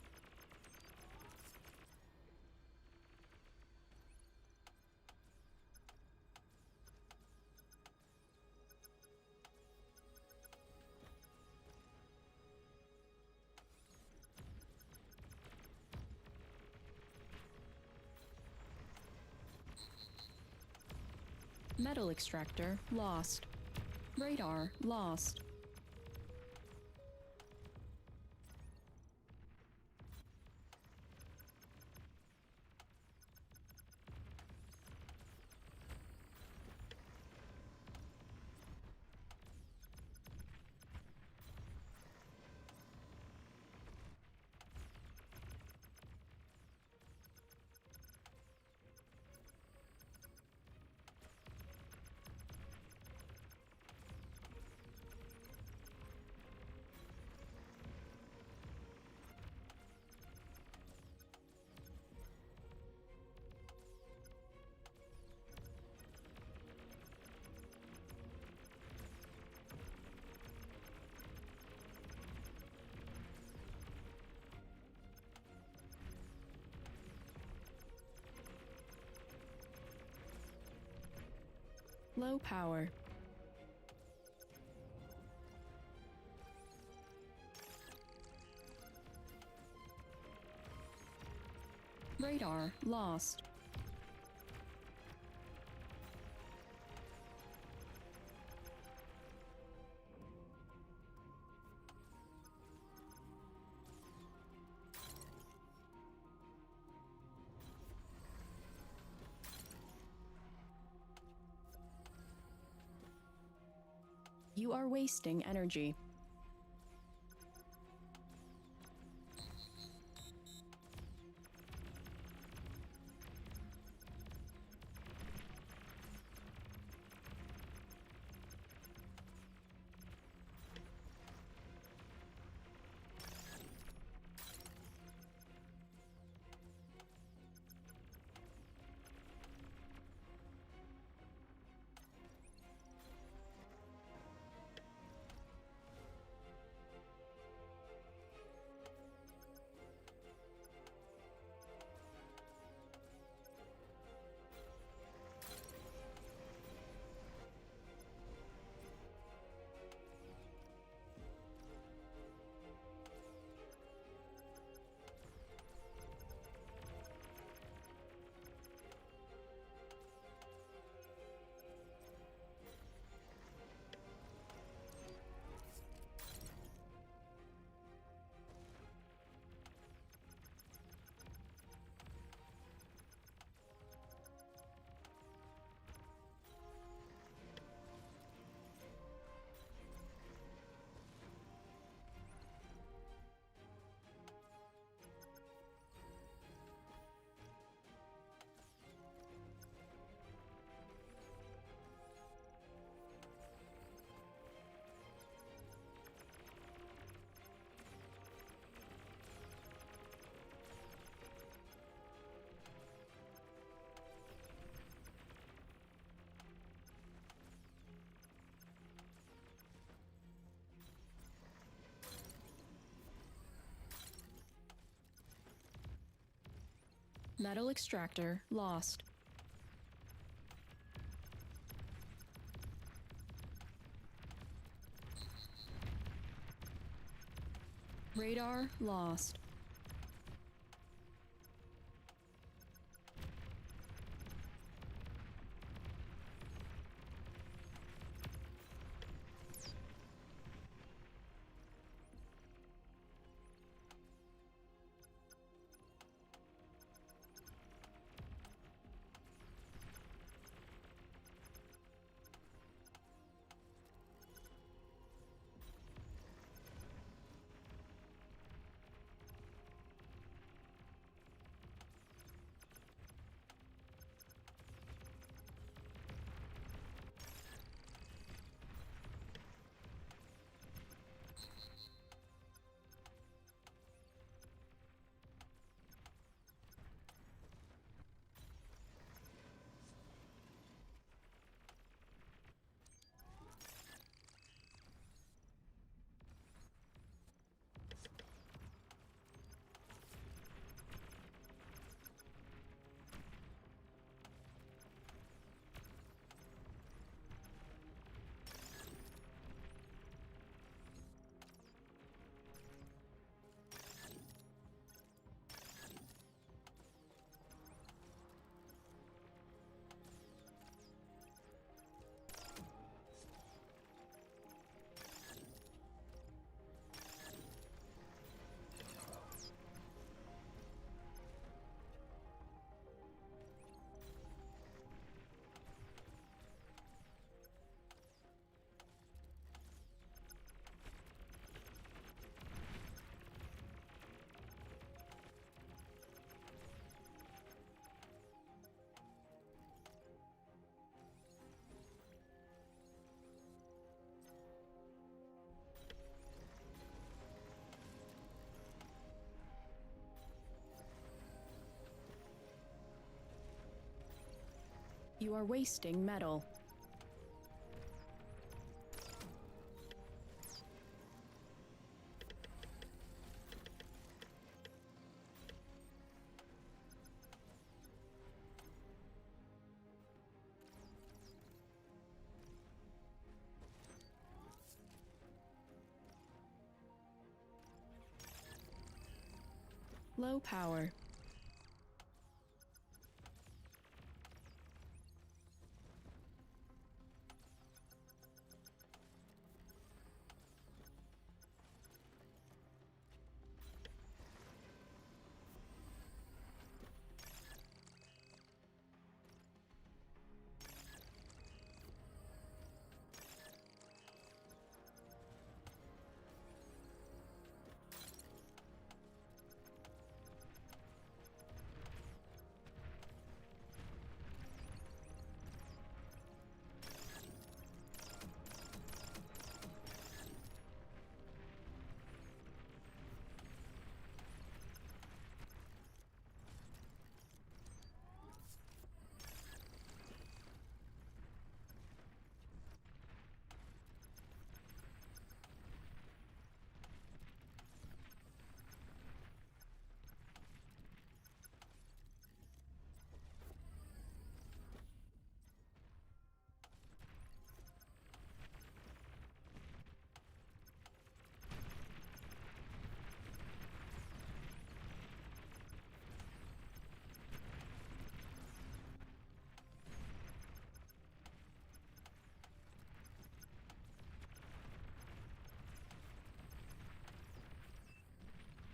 Metal extractor lost. Radar lost. Low power. Radar lost. You are wasting energy. Metal extractor lost. Radar lost. You are wasting metal. Low power.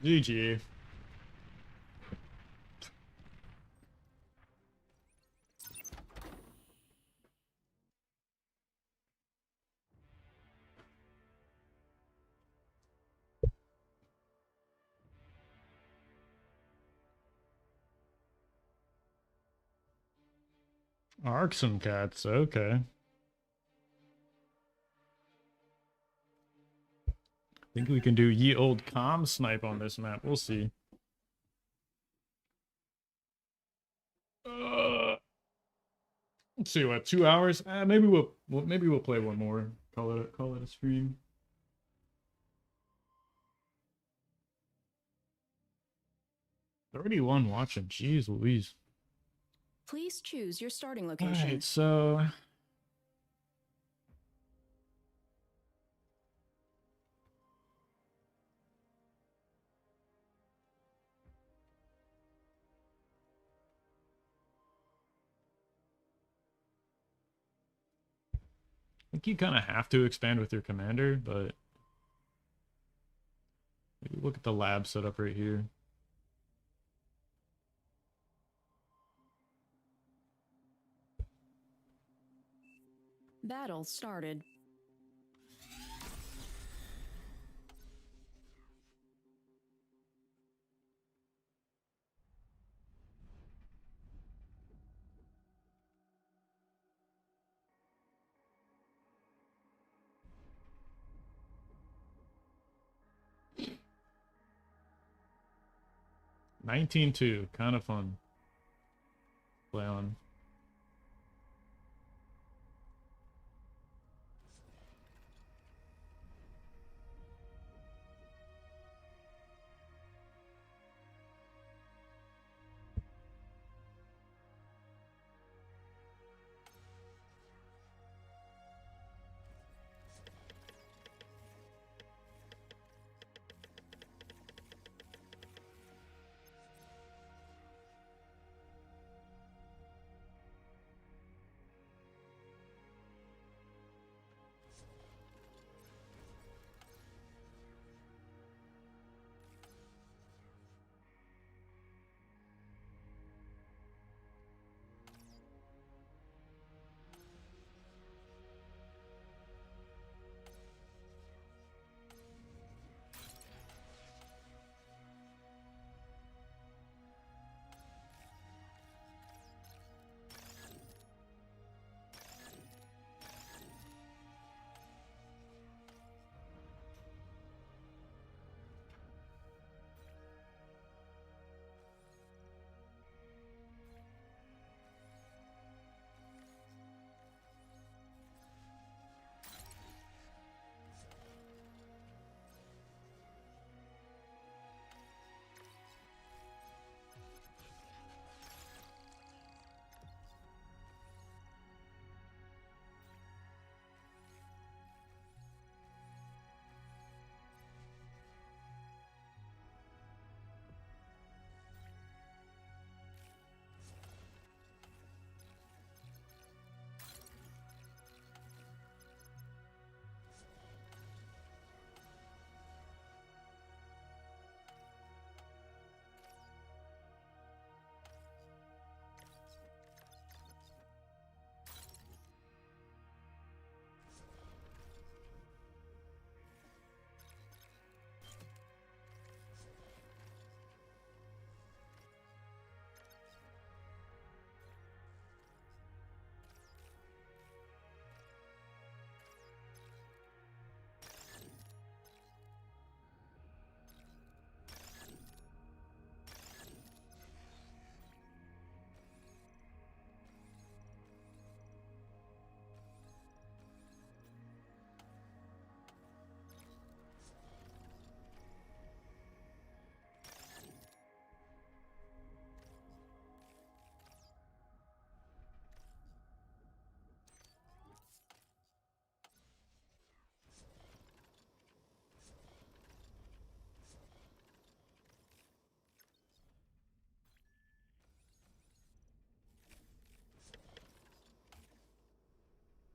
GG. Arxum cats, okay. Think we can do ye old comm snipe on this map. We'll see. Let's see what 2 hours. Maybe we'll play one more. Call it a stream. 31 watching. Jeez Louise. Please choose your starting All location. right, so I think you kind of have to expand with your commander, but maybe look at the lab setup right here. Battle started. $19-2, kind of fun. Play on.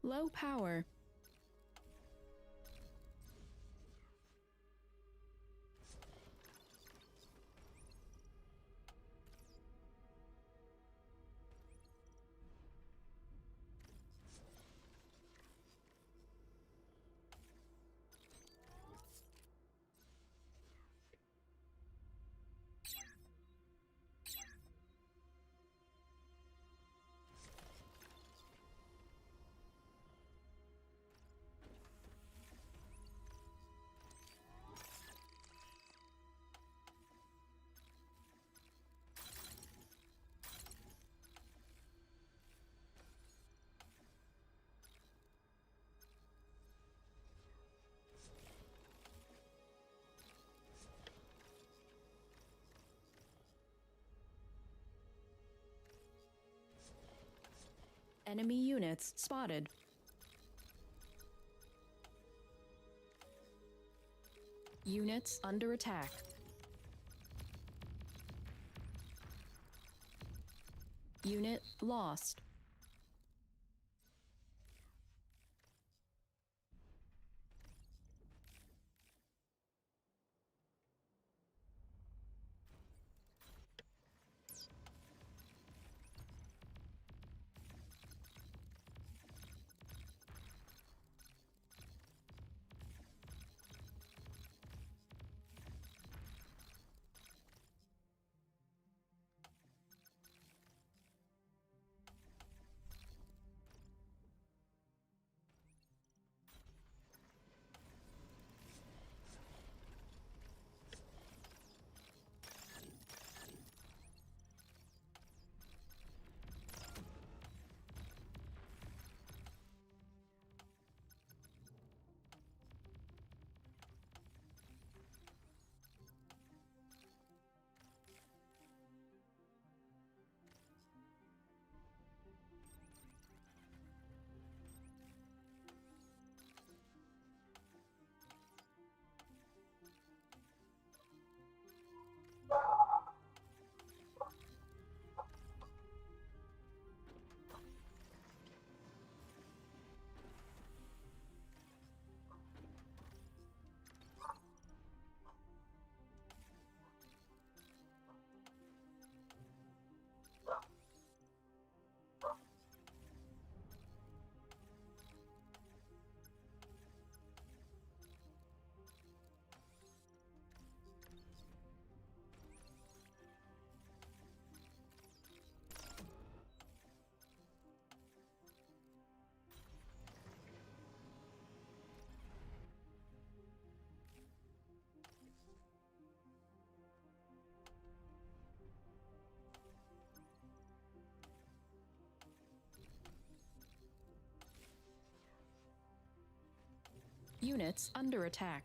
Low power. Enemy units spotted. Units under attack. Unit lost. Units under attack.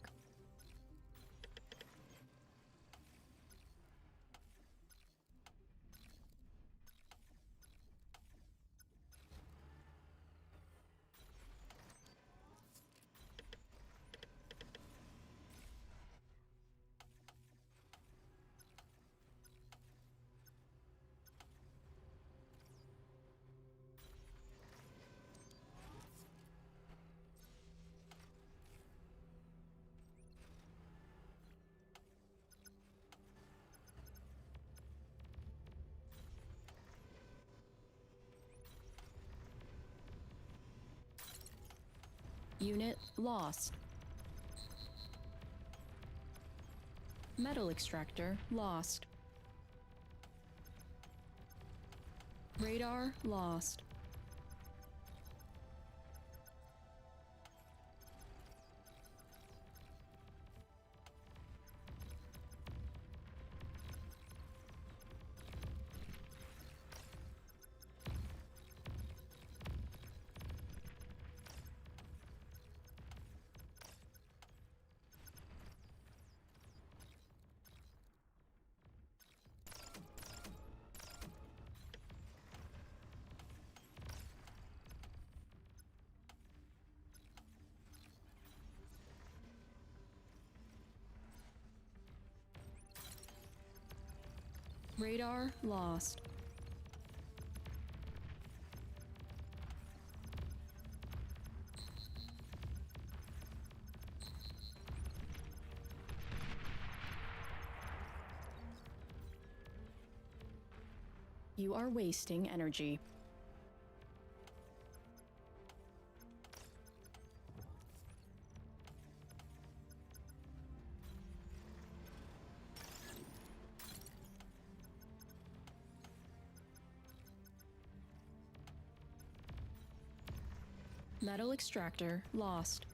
Unit lost. Metal extractor lost. Radar lost. Radar lost. You are wasting energy. Metal extractor lost.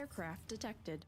Aircraft detected.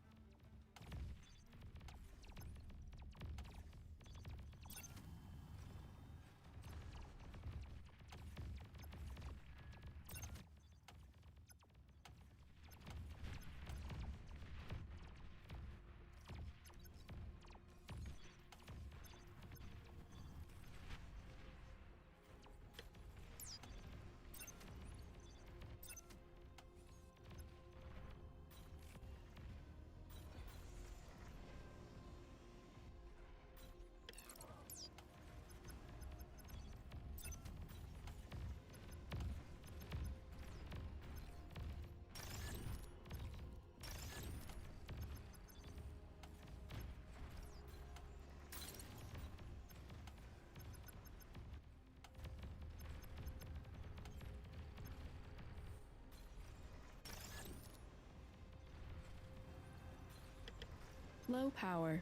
Low power.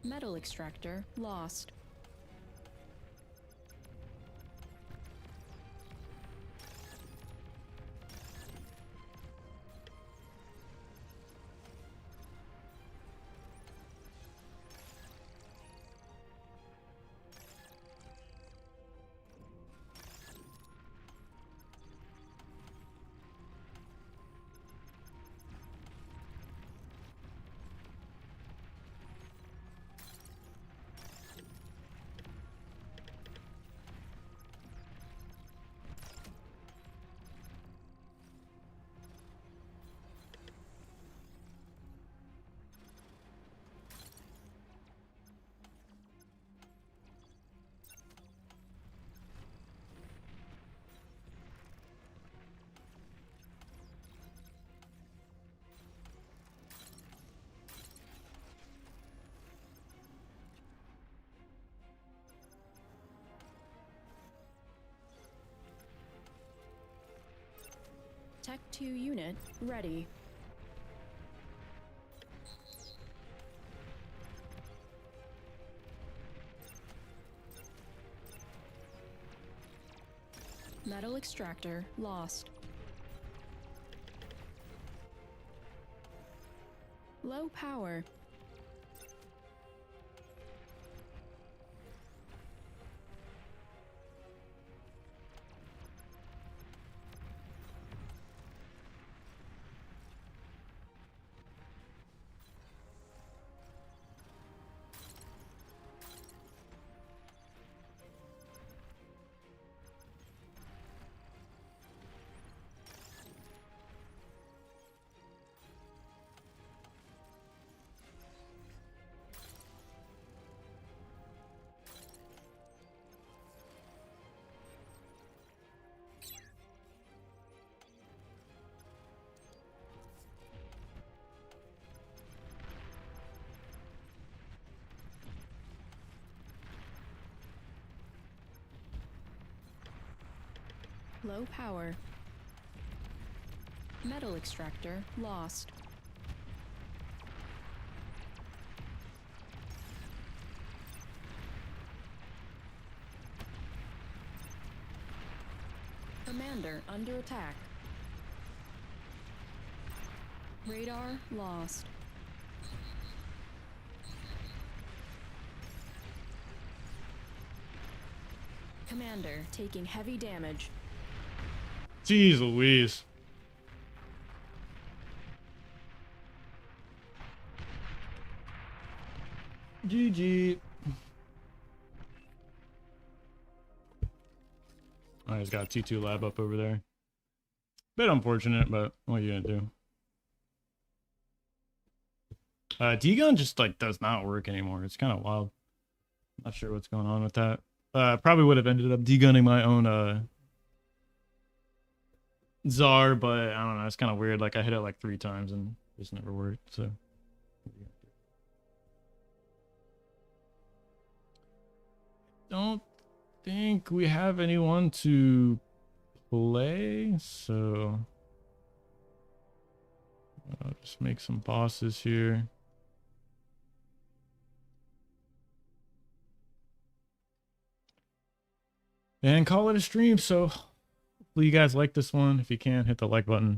Metal extractor lost. Tech 2 unit ready. Metal extractor lost. Low power. Low power. Metal extractor lost. Commander under attack. Radar lost. Commander taking heavy damage. Jeez Louise. GG. Oh, he's got T2 lab up over there. Bit unfortunate, but what are you gonna do? D-gun just like does not work anymore. It's kind of wild. Not sure what's going on with that. Probably would have ended up D-gunning my own Czar, but I don't know. It's kind of weird. Like I hit it like 3 times and it just never worked. So. Don't think we have anyone to play, so I'll just make some bosses here. And call it a stream. So hopefully you guys like this one. If you can, hit the like button.